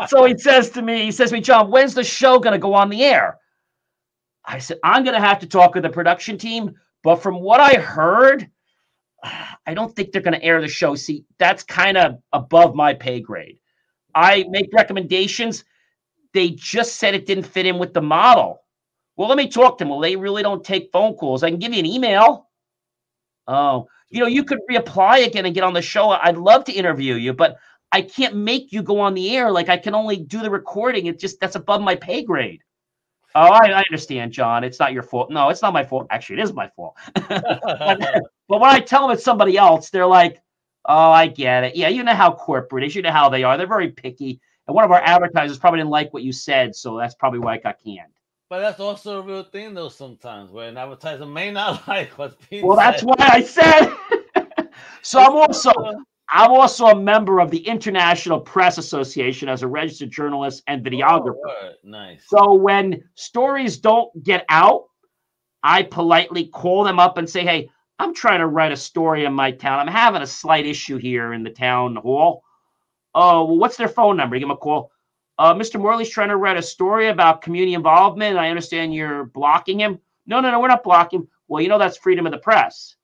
So he says to me, John, when's the show going to go on the air? I said, I'm going to have to talk with the production team. But from what I heard, I don't think they're going to air the show. See, that's kind of above my pay grade. I make recommendations. They just said it didn't fit in with the model. Well, let me talk to them. Well, they really don't take phone calls. I can give you an email. Oh, you know, you could reapply again and get on the show. I'd love to interview you, but I can't make you go on the air. Like I can only do the recording. That's above my pay grade. Oh, I understand, John. It's not your fault. No, it's not my fault. Actually, it is my fault. But when I tell them it's somebody else, they're like, oh, I get it. Yeah, you know how corporate is. You know how they are. They're very picky. And one of our advertisers probably didn't like what you said, so that's probably why it got canned. But that's also a real thing, though, sometimes, where an advertiser may not like what's being said. Well, that's why I said. So I'm also a member of the International Press Association as a registered journalist and videographer. Oh, nice. So when stories don't get out, I politely call them up and say, hey, I'm trying to write a story in my town. I'm having a slight issue here in the town hall. Oh, well, what's their phone number? You give them a call. Mr. Morley's trying to write a story about community involvement. I understand you're blocking him. No, we're not blocking him. Well, you know, that's freedom of the press.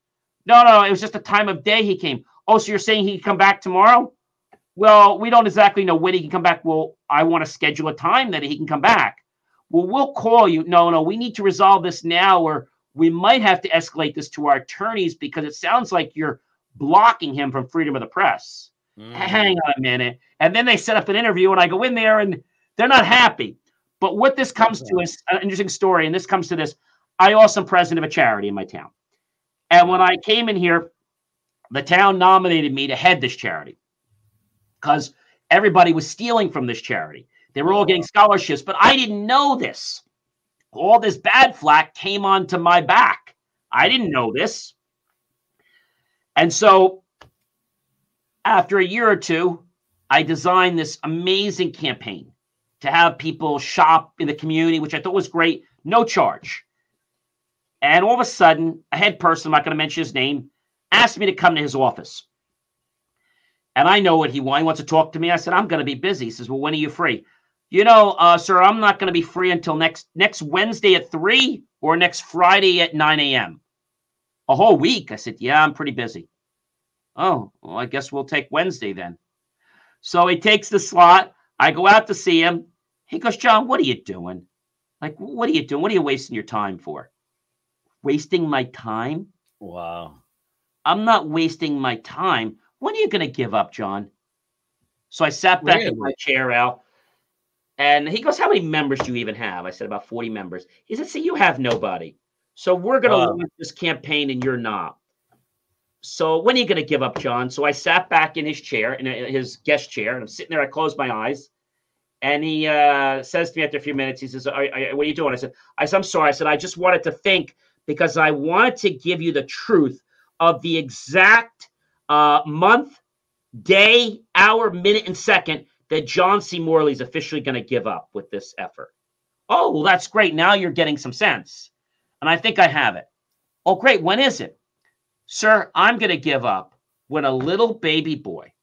No, it was just the time of day he came. Oh, so you're saying he can come back tomorrow? Well, we don't exactly know when he can come back. Well, I want to schedule a time that he can come back. Well, we'll call you. No, we need to resolve this now, or we might have to escalate this to our attorneys because it sounds like you're blocking him from freedom of the press. Hang on a minute. And then they set up an interview, and I go in there, and they're not happy. But what this comes to is an interesting story, and this comes to this. I also am president of a charity in my town. And when I came in here, the town nominated me to head this charity because everybody was stealing from this charity. They were all getting scholarships, but I didn't know this. All this bad flack came onto my back. I didn't know this. And so after a year or two, I designed this amazing campaign to have people shop in the community, which I thought was great, no charge. And all of a sudden, a head person, I'm not going to mention his name, asked me to come to his office. And I know what he wants. He wants to talk to me. I said, I'm going to be busy. He says, well, when are you free? You know, sir, I'm not going to be free until next Wednesday at 3 or next Friday at 9 a.m. A whole week. I said, yeah, I'm pretty busy. Oh, well, I guess we'll take Wednesday then. So he takes the slot. I go out to see him. He goes, John, what are you doing? Like, what are you doing? What are you wasting your time for? Wasting my time? Wow. I'm not wasting my time. When are you going to give up, John? So I sat back in my chair, Al, and he goes, how many members do you even have? I said, about 40 members. He said, see, you have nobody. So we're going to launch this campaign and you're not. So when are you going to give up, John? So I sat back in his chair, in his guest chair, and I'm sitting there. I closed my eyes. And he says to me after a few minutes, he says, what are you doing? I said, I'm sorry. I said, I just wanted to think because I wanted to give you the truth of the exact month, day, hour, minute, and second that John C. Morley is officially going to give up with this effort. Oh, well, that's great. Now you're getting some sense. And I think I have it. Oh, great. When is it? Sir, I'm going to give up when a little baby boy,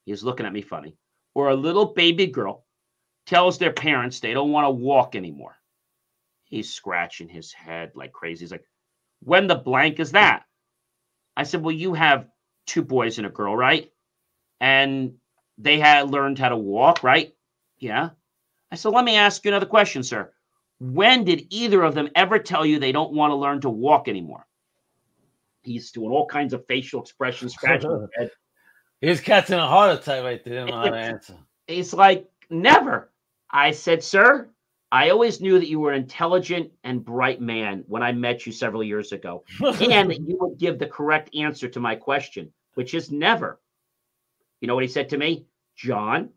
he's looking at me funny, or a little baby girl tells their parents they don't want to walk anymore. He's scratching his head like crazy. He's like, when the blank is that? I said, well, you have 2 boys and a girl, right? And they had learned how to walk, right? Yeah. I said, let me ask you another question, sir. When did either of them ever tell you they don't want to learn to walk anymore? He's doing all kinds of facial expressions, scratching his head. He's catching a heart attack right there. Didn't know how to answer. He's like, never. I said, sir, I always knew that you were an intelligent and bright man when I met you several years ago, and that you would give the correct answer to my question, which is never. You know what he said to me? John,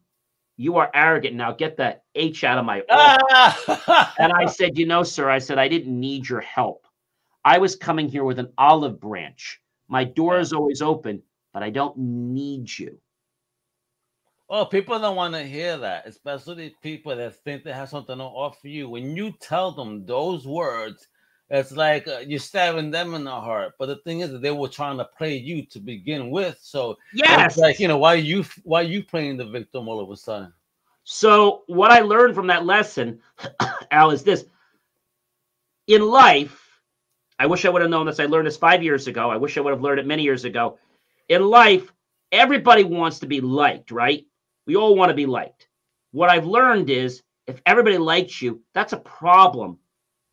you are arrogant. Now get the H out of my office. And I said, you know, sir, I said, I didn't need your help. I was coming here with an olive branch. My door is always open, but I don't need you. Well, people don't want to hear that, especially people that think they have something to offer you. When you tell them those words, it's like you're stabbing them in the heart. But the thing is that they were trying to play you to begin with. So yes, it's like, you know, why are you playing the victim all of a sudden? So what I learned from that lesson, Al, is this. In life, I wish I would have known this. I learned this 5 years ago. I wish I would have learned it many years ago. In life, everybody wants to be liked, right? We all want to be liked. What I've learned is if everybody likes you, that's a problem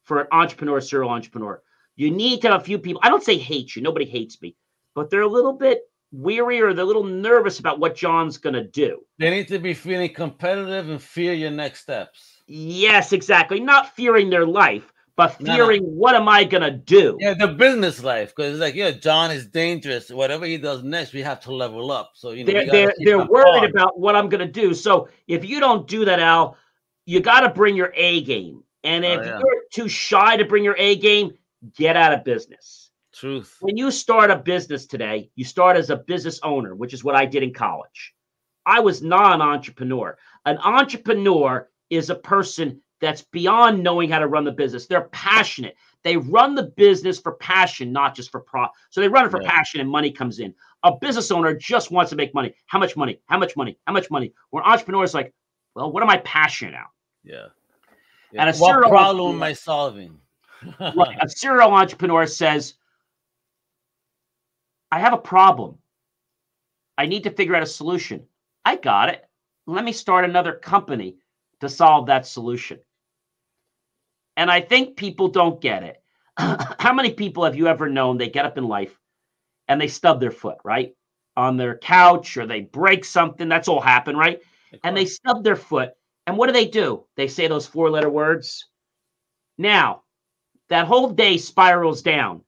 for an entrepreneur, serial entrepreneur. You need to have a few people. I don't say hate you. Nobody hates me. But they're a little bit weary or they're a little nervous about what John's going to do. They need to be feeling competitive and fear your next steps. Yes, exactly. Not fearing their life, but fearing what am I going to do? Yeah, the business life. Because it's like, yeah, John is dangerous. Whatever he does next, we have to level up. So, you know, they're worried about what I'm going to do. So if you don't do that, Al, you got to bring your A game. And if you're too shy to bring your A game, get out of business. Truth. When you start a business today, you start as a business owner, which is what I did in college. I was not an entrepreneur. An entrepreneur is a person that's beyond knowing how to run the business. They're passionate. They run the business for passion, not just for profit. So they run it for passion and money comes in. A business owner just wants to make money. How much money? How much money? How much money? Where an entrepreneur is like, well, what am I passionate about? Yeah. And a what problem am I solving? Right. A serial entrepreneur says, I have a problem. I need to figure out a solution. I got it. Let me start another company to solve that solution. And I think people don't get it. How many people have you ever known they get up in life and they stub their foot, right? On their couch or they break something. That's all happened, right? And they stub their foot. And what do? They say those 4-letter words. Now, that whole day spirals down.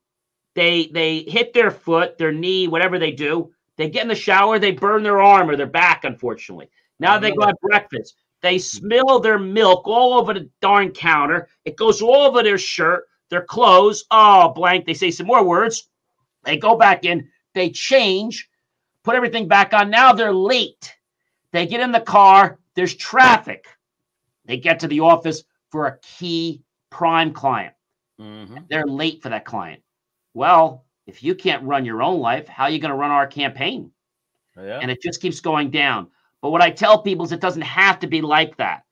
They hit their foot, their knee, whatever they do. They get in the shower, they burn their arm or their back, unfortunately. Now they go have breakfast. They spill their milk all over the darn counter. It goes all over their shirt, their clothes. Oh, blank. They say some more words. They go back in. They change, put everything back on. Now they're late. They get in the car. There's traffic. They get to the office for a key prime client. They're late for that client. Well, if you can't run your own life, how are you going to run our campaign? And it just keeps going down. But what I tell people is it doesn't have to be like that.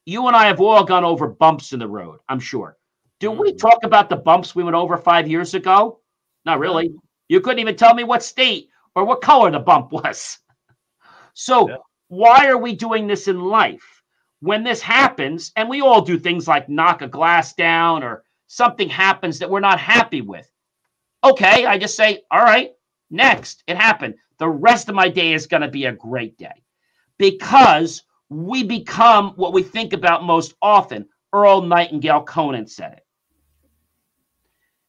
You and I have all gone over bumps in the road, I'm sure. Do we talk about the bumps we went over 5 years ago? Not really. You couldn't even tell me what state or what color the bump was. So why are we doing this in life? When this happens, and we all do things like knock a glass down or something happens that we're not happy with. Okay, I just say, all right, next, it happened. The rest of my day is going to be a great day. Because we become what we think about most often. Earl Nightingale Conant said it.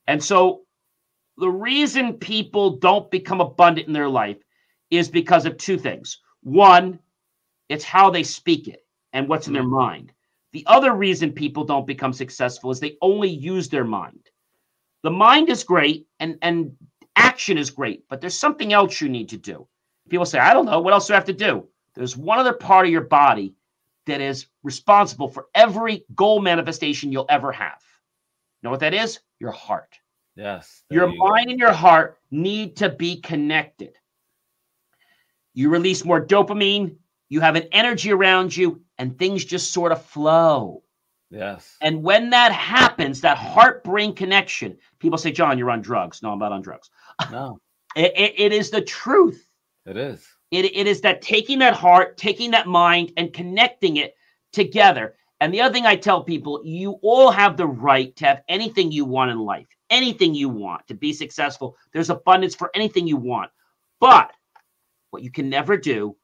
And so the reason people don't become abundant in their life is because of two things. One, it's how they speak it and what's in their mind. The other reason people don't become successful is they only use their mind. The mind is great and action is great, but there's something else you need to do. People say, I don't know, what else do I have to do? There's one other part of your body that is responsible for every goal manifestation you'll ever have. You know what that is? Your heart. Yes. Your mind and your heart need to be connected. You release more dopamine, you have an energy around you, and things just sort of flow. Yes. And when that happens, that heart-brain connection, people say, John, you're on drugs. No, I'm not on drugs. No. It is the truth. It is. It is that taking that heart, taking that mind, and connecting it together. And the other thing I tell people, you all have the right to have anything you want in life, anything you want to be successful. There's abundance for anything you want. But what you can never do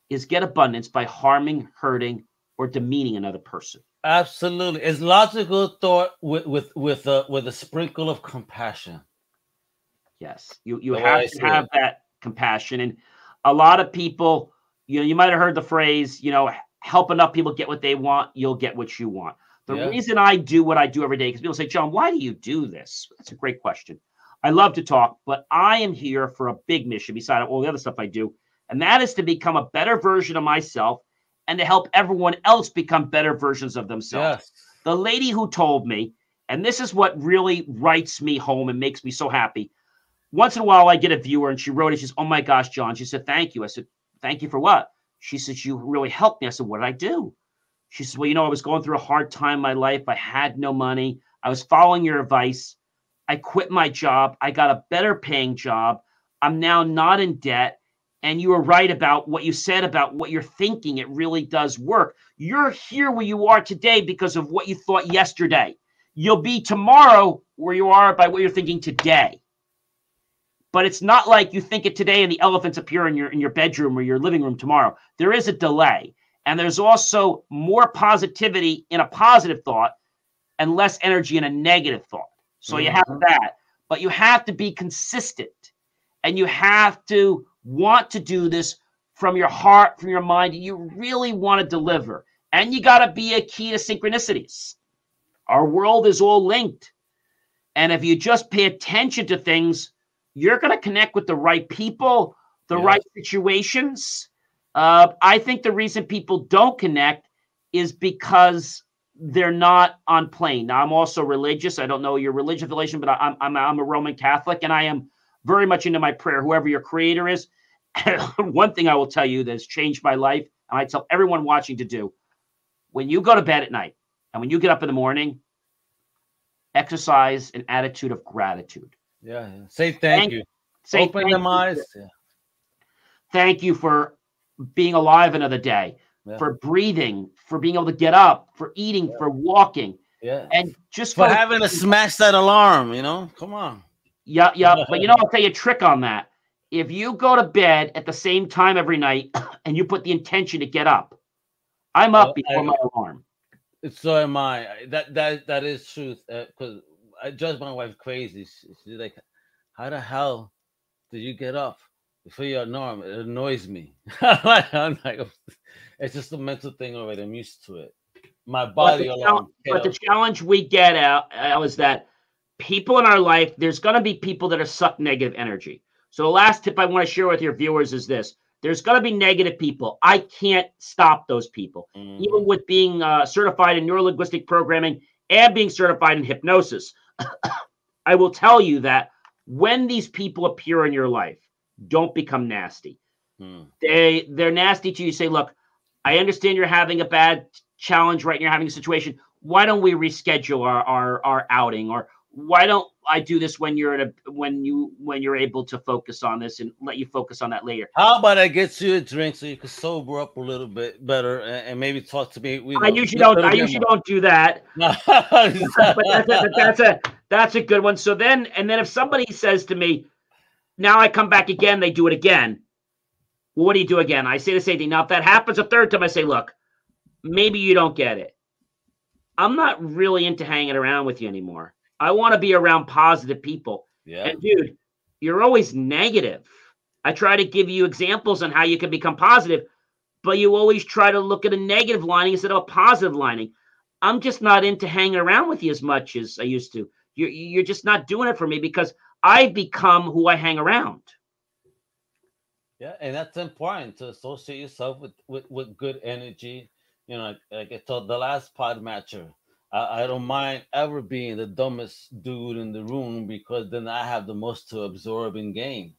is get abundance by harming, hurting, or demeaning another person. Absolutely. It's logical thought with a sprinkle of compassion. Yes. You have to have that compassion. And a lot of people, you might have heard the phrase, help enough people get what they want, you'll get what you want. The reason I do what I do every day, because people say, John, why do you do this? That's a great question. I love to talk, but I am here for a big mission beside all the other stuff I do. And that is to become a better version of myself and to help everyone else become better versions of themselves. Yes. The lady who told me, and this is what really writes me home and makes me so happy. Once in a while, I get a viewer and she wrote it. She says, oh my gosh, John. She said, thank you. I said, thank you for what? She said, you really helped me. I said, what did I do? She said, well, I was going through a hard time in my life. I had no money. I was following your advice. I quit my job. I got a better paying job. I'm now not in debt. And you were right about what you said about what you're thinking. It really does work. You're here where you are today because of what you thought yesterday. You'll be tomorrow where you are by what you're thinking today. But it's not like you think it today and the elephants appear in your bedroom or your living room tomorrow. There is a delay. And there's also more positivity in a positive thought and less energy in a negative thought. So you have that. But you have to be consistent. And you have to want to do this from your heart, from your mind. You really want to deliver. And you got to be a key to synchronicities. Our world is all linked. And if you just pay attention to things, you're going to connect with the right people, the right situations. I think the reason people don't connect is because they're not on plane. Now, I'm also religious. I don't know your religious affiliation, but I'm a Roman Catholic, and I am very much into my prayer, whoever your creator is. One thing I will tell you that has changed my life, and I tell everyone watching to do, when you go to bed at night and when you get up in the morning, exercise an attitude of gratitude. Yeah. Say thank you. Open your eyes. Yeah. Thank you for being alive another day, for breathing, for being able to get up, for eating, for walking. Yeah. And just for having to smash that alarm, come on. Yeah. But I'll tell you a trick on that. If you go to bed at the same time every night and you put the intention to get up, I'm up before my alarm. So am I. That is truth. Because I judge my wife crazy. She's like, "How the hell did you get up before your norm?" It annoys me. I'm like, it's just a mental thing already. I'm used to it. My body alarm. But the challenge we get out is that people in our life, there's going to be people that are suck negative energy. So the last tip I want to share with your viewers is this. There's going to be negative people. I can't stop those people. Even with being certified in neurolinguistic programming and being certified in hypnosis, I will tell you that when these people appear in your life, don't become nasty. They're nasty to you. Say, look, I understand you're having a bad challenge right now. You're having a situation. Why don't we reschedule our outing? Or why don't I do this when you're able to focus on this and let you focus on that later? How about I get you a drink so you can sober up a little bit better and maybe talk to me? I usually don't do that. But that's a good one. So then if somebody says to me, now I come back again, they do it again. Well, what do you do again? I say the same thing. Now, if that happens a third time, I say, look, maybe you don't get it. I'm not really into hanging around with you anymore. I want to be around positive people. Yeah. And dude, you're always negative. I try to give you examples on how you can become positive, but you always try to look at a negative lining instead of a positive lining. I'm just not into hanging around with you as much as I used to. You're just not doing it for me because I've become who I hang around. Yeah, and that's important to associate yourself with good energy. You know, like I told the last pod matcher, I don't mind ever being the dumbest dude in the room because then I have the most to absorb and gain.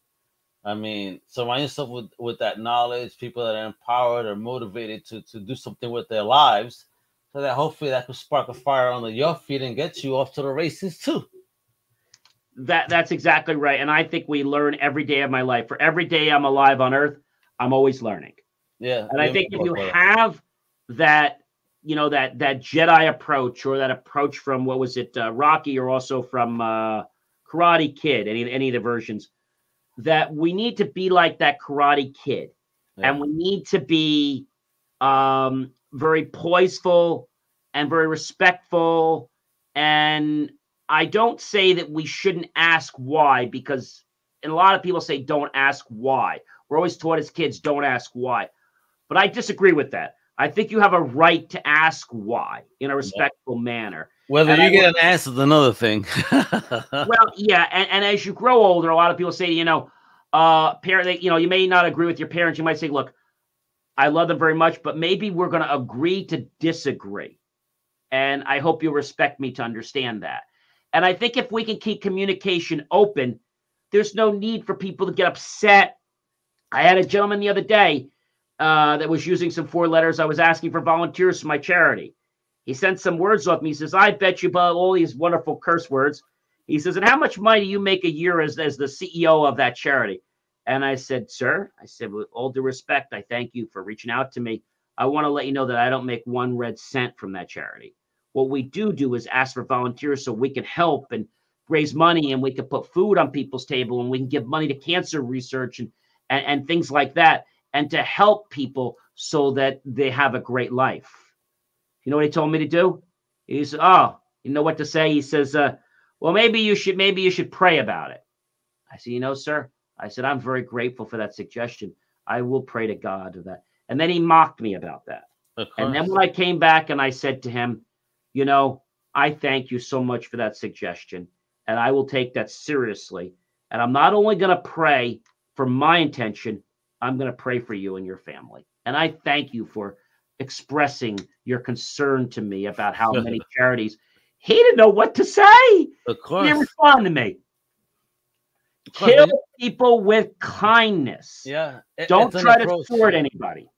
I mean, surround yourself with that knowledge, people that are empowered or motivated to do something with their lives, so that hopefully that could spark a fire under your feet and get you off to the races too. That's exactly right. And I think we learn every day of my life. For every day I'm alive on earth, I'm always learning. Yeah. And I think if you have that, that Jedi approach or that approach from, what was it, Rocky, or also from Karate Kid, any of the versions, that we need to be like that Karate Kid. Yeah. And we need to be very poiseful and very respectful. And I don't say that we shouldn't ask why, because and a lot of people say don't ask why. We're always taught as kids, don't ask why. But I disagree with that. I think you have a right to ask why in a respectful manner. Whether you get an answer is another thing. Well, yeah. And as you grow older, a lot of people say, parent, you may not agree with your parents. You might say, look, I love them very much, but maybe we're going to agree to disagree. And I hope you'll respect me to understand that. And I think if we can keep communication open, there's no need for people to get upset. I had a gentleman the other day that was using some 4 letters. I was asking for volunteers for my charity. He sent some words off me. He says, I bet you about all these wonderful curse words. He says, and how much money do you make a year as the CEO of that charity? And I said, sir, with all due respect, I thank you for reaching out to me. I want to let you know that I don't make 1 red cent from that charity. What we do is ask for volunteers so we can help and raise money, and we can put food on people's table, and we can give money to cancer research and things like that, and to help people so that they have a great life. You know what he told me to do? He said, oh, you know what to say? He says, well, maybe you should pray about it. I said, sir, I said, I'm very grateful for that suggestion. I will pray to God of that. And then he mocked me about that. And then when I came back and I said to him, I thank you so much for that suggestion, and I will take that seriously. And I'm not only going to pray for my intention, I'm going to pray for you and your family. And I thank you for expressing your concern to me about how many charities. He didn't know what to say. Of course. He didn't respond to me. Kill people with kindness. Yeah. Don't try to thwart anybody.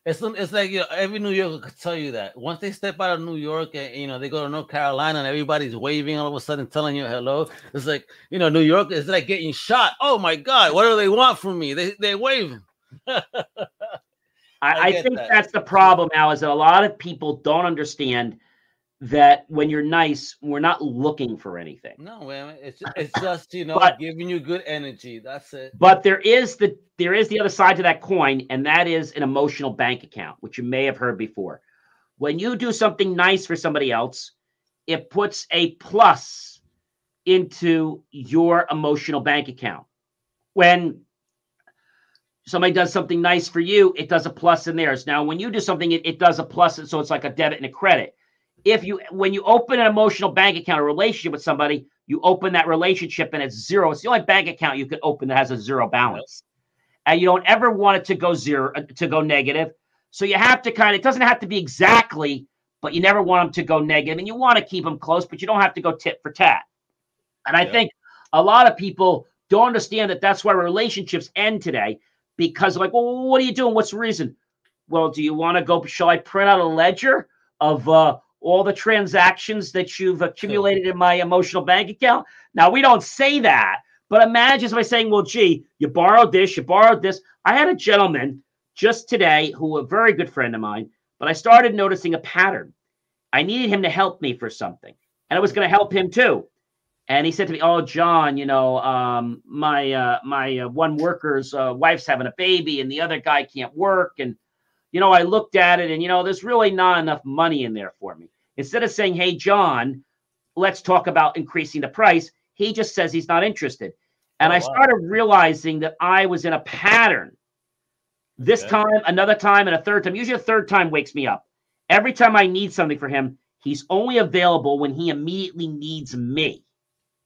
It's like, every New Yorker could tell you that. Once they step out of New York and, they go to North Carolina and everybody's waving all of a sudden, telling you hello. It's like, New York is like getting shot. Oh my God, what do they want from me? They're waving. I think that's the problem now, is that a lot of people don't understand that when you're nice, we're not looking for anything. No, man, it's just giving you good energy. That's it. But there is the other side to that coin, and that is an emotional bank account, which you may have heard before. When you do something nice for somebody else, it puts a plus into your emotional bank account. When somebody does something nice for you, it does a plus in theirs. Now, when you do something, it does a plus, so it's like a debit and a credit. When you open an emotional bank account, a relationship with somebody, you open that relationship and it's zero. It's the only bank account you can open that has a zero balance. And you don't ever want it to go zero, to go negative. So you have to it doesn't have to be exactly, but you never want them to go negative. And you want to keep them close, but you don't have to go tit for tat. And I think a lot of people don't understand that that's why relationships end today, because like, well, what are you doing? What's the reason? Well, do you want to go? Shall I print out a ledger of all the transactions that you've accumulated in my emotional bank account? Now, we don't say that, but imagine somebody saying, well, gee, you borrowed this, you borrowed this. I had a gentleman just today who, a very good friend of mine, but I started noticing a pattern. I needed him to help me for something, and I was going to help him too. And he said to me, oh, John, my one worker's wife's having a baby and the other guy can't work. And, I looked at it and, there's really not enough money in there for me. Instead of saying, hey, John, let's talk about increasing the price, he just says he's not interested. And I started realizing that I was in a pattern. This time, another time, and a third time. Usually a third time wakes me up. Every time I need something for him, he's only available when he immediately needs me.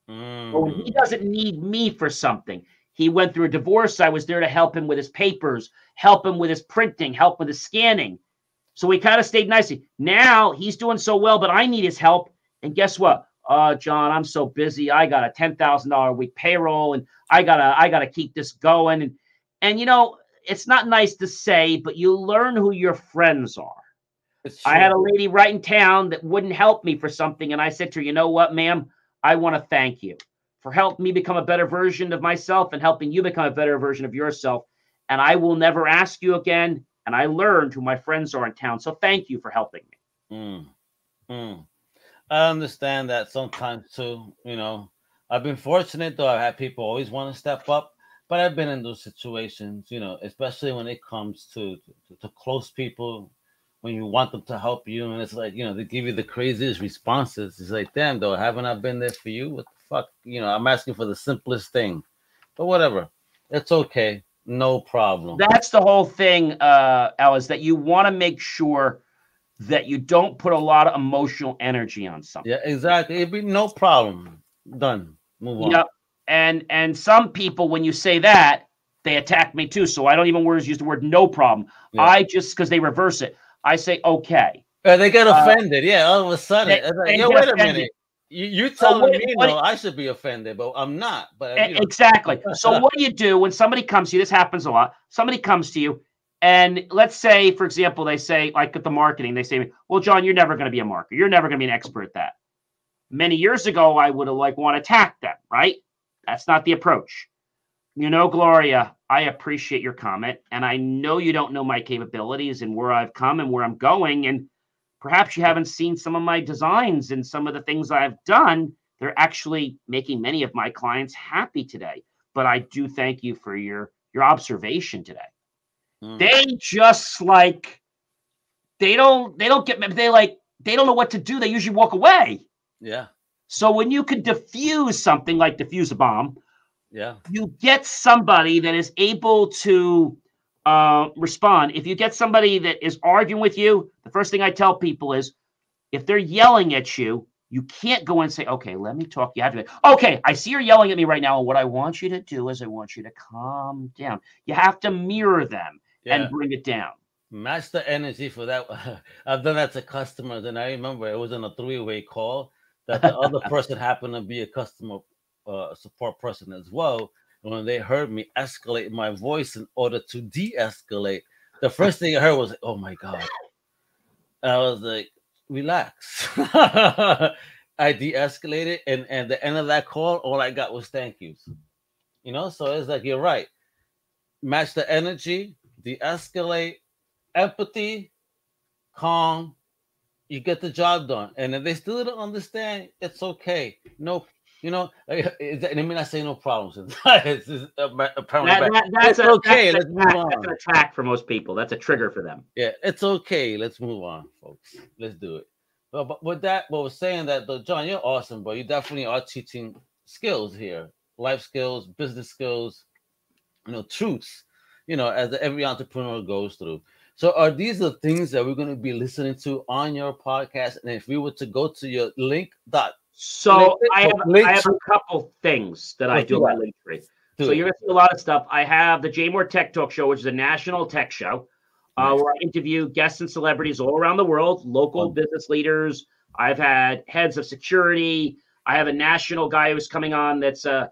But when he doesn't need me for something, he went through a divorce, I was there to help him with his papers, help him with his printing, help with his scanning. So we kind of stayed nicely. Now he's doing so well, but I need his help. And guess what? John, I'm so busy. I got a $10,000 a week payroll, and I gotta keep this going. And it's not nice to say, but you learn who your friends are. I had a lady right in town that wouldn't help me for something, and I said to her, you know what, ma'am? I want to thank you for helping me become a better version of myself and helping you become a better version of yourself. And I will never ask you again. And I learned who my friends are in town. So thank you for helping me. I understand that sometimes too. I've been fortunate though. I've had people always want to step up, but I've been in those situations, especially when it comes to close people, when you want them to help you, and it's like, they give you the craziest responses. It's like, damn, though, haven't I been there for you? What the fuck? I'm asking for the simplest thing. But whatever. It's okay. No problem. That's the whole thing, Al, is that you want to make sure that you don't put a lot of emotional energy on something. Yeah, exactly. It'd be no problem. Done. Move on. Yep. And some people, when you say that, they attack me too. So I don't even use the word no problem. Yeah. I just, because they reverse it. I say, okay. They get offended. All of a sudden. Wait a minute. You telling me, I should be offended, but I'm not. But exactly. So what do you do when somebody comes to you? This happens a lot. Somebody comes to you, and let's say, for example, they say, like at the marketing, they say, well, John, you're never going to be a marketer. You're never going to be an expert at that. Many years ago, I would have want to attack them, right? That's not the approach. Gloria, I appreciate your comment, and I know you don't know my capabilities and where I've come and where I'm going, and perhaps you haven't seen some of my designs and some of the things I've done. They're actually making many of my clients happy today. But I do thank you for your observation today. They just they don't know what to do. They usually walk away. Yeah. So when you could diffuse something like diffuse a bomb, you get somebody that is able to respond. If you get somebody that is arguing with you, the first thing I tell people is, if they're yelling at you, you can't go and say, okay, let me talk. You have to go, okay, I see you're yelling at me right now. And what I want you to do is I want you to calm down. You have to mirror them and bring it down. Match the energy for that. I've done that to customers, and I remember it was in a three-way call that the other person happened to be a customer support person as well. And when they heard me escalate my voice in order to de-escalate, the first thing I heard was, oh my God. I was like, relax. I de-escalated, and at the end of that call, all I got was thank yous. So it's like, you're right. Match the energy, de-escalate, empathy, calm, you get the job done. And if they still don't understand, it's okay. No, I mean, I say no problems. It's okay. Let's move on. That's an attack for most people. That's a trigger for them. Yeah, it's okay. Let's move on, folks. Let's do it. But with that, we're saying that, though, John, you're awesome, bro. You definitely are teaching skills here, life skills, business skills, truths, as every entrepreneur goes through. So are these the things that we're going to be listening to on your podcast? And if we were to go to your link dot. So I have a couple things that I do on my Linktree. So you're going to see a lot of stuff. I have the Jay Moore Tech Talk Show, which is a national tech show, where I interview guests and celebrities all around the world, local business leaders. I've had heads of security. I have a national guy who's coming on that's a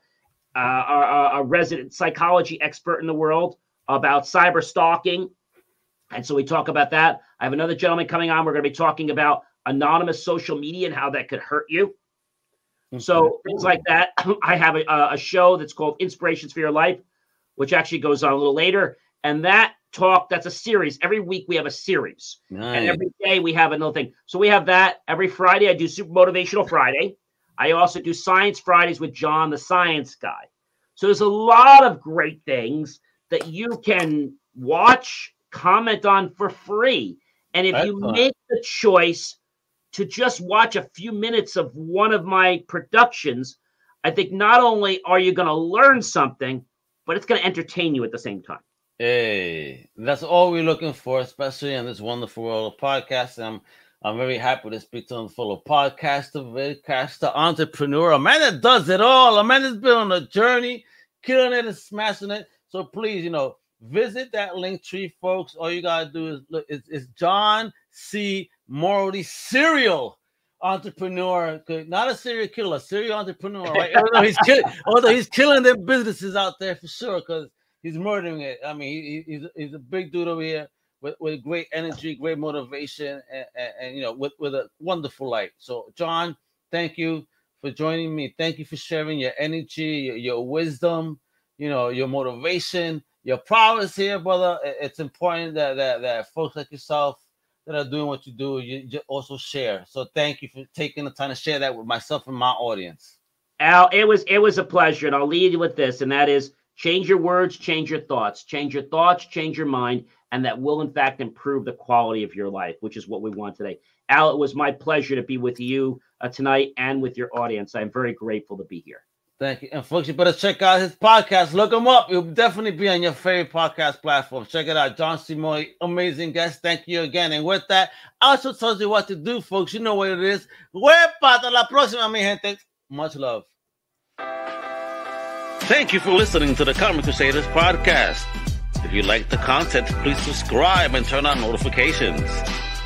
resident psychology expert in the world about cyber stalking. And so we talk about that. I have another gentleman coming on. We're going to be talking about anonymous social media and how that could hurt you. So things like that. I have a show that's called Inspirations for Your Life, which actually goes on a little later. And that's a series. Every week we have a series. Nice. And every day we have another thing. So we have that. Every Friday I do Super Motivational Friday. I also do Science Fridays with John, the science guy. So there's a lot of great things that you can watch, comment on for free. And if you make the choice to just watch a few minutes of one of my productions, I think not only are you going to learn something, but it's going to entertain you at the same time. Hey, that's all we're looking for, especially in this wonderful world of podcasting. I'm very happy to speak to a fellow podcaster, entrepreneur, a man that does it all, a man that's been on a journey, killing it and smashing it. So please, visit that Linktree, folks. All you gotta do is look. It's John C. Morley, serial entrepreneur, not a serial killer, a serial entrepreneur, right? although he's killing them businesses out there for sure, because he's murdering it. I mean, he's a big dude over here with great energy, great motivation, and with a wonderful light. So, John, thank you for joining me. Thank you for sharing your energy, your wisdom, your motivation, your prowess here, brother. It's important that folks like yourself that are doing what you do, you also share. So thank you for taking the time to share that with myself and my audience. Al, it was a pleasure, and I'll lead you with this, and that is change your words, change your thoughts. Change your thoughts, change your mind, and that will, in fact, improve the quality of your life, which is what we want today. Al, it was my pleasure to be with you tonight and with your audience. I'm very grateful to be here. Thank you. And folks, you better check out his podcast. Look him up. He'll definitely be on your favorite podcast platform. Check it out. John C. Morley, amazing guest. Thank you again. And with that, I also told you what to do, folks. You know what it is. Hasta la próxima, mi gente. Much love. Thank you for listening to the Comic Crusaders podcast. If you like the content, please subscribe and turn on notifications.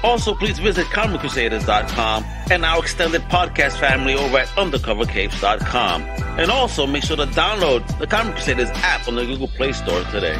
Also, please visit comiccrusaders.shop and our extended podcast family over at undercovercapes.com. And also, make sure to download the Comic Crusaders app on the Google Play Store today.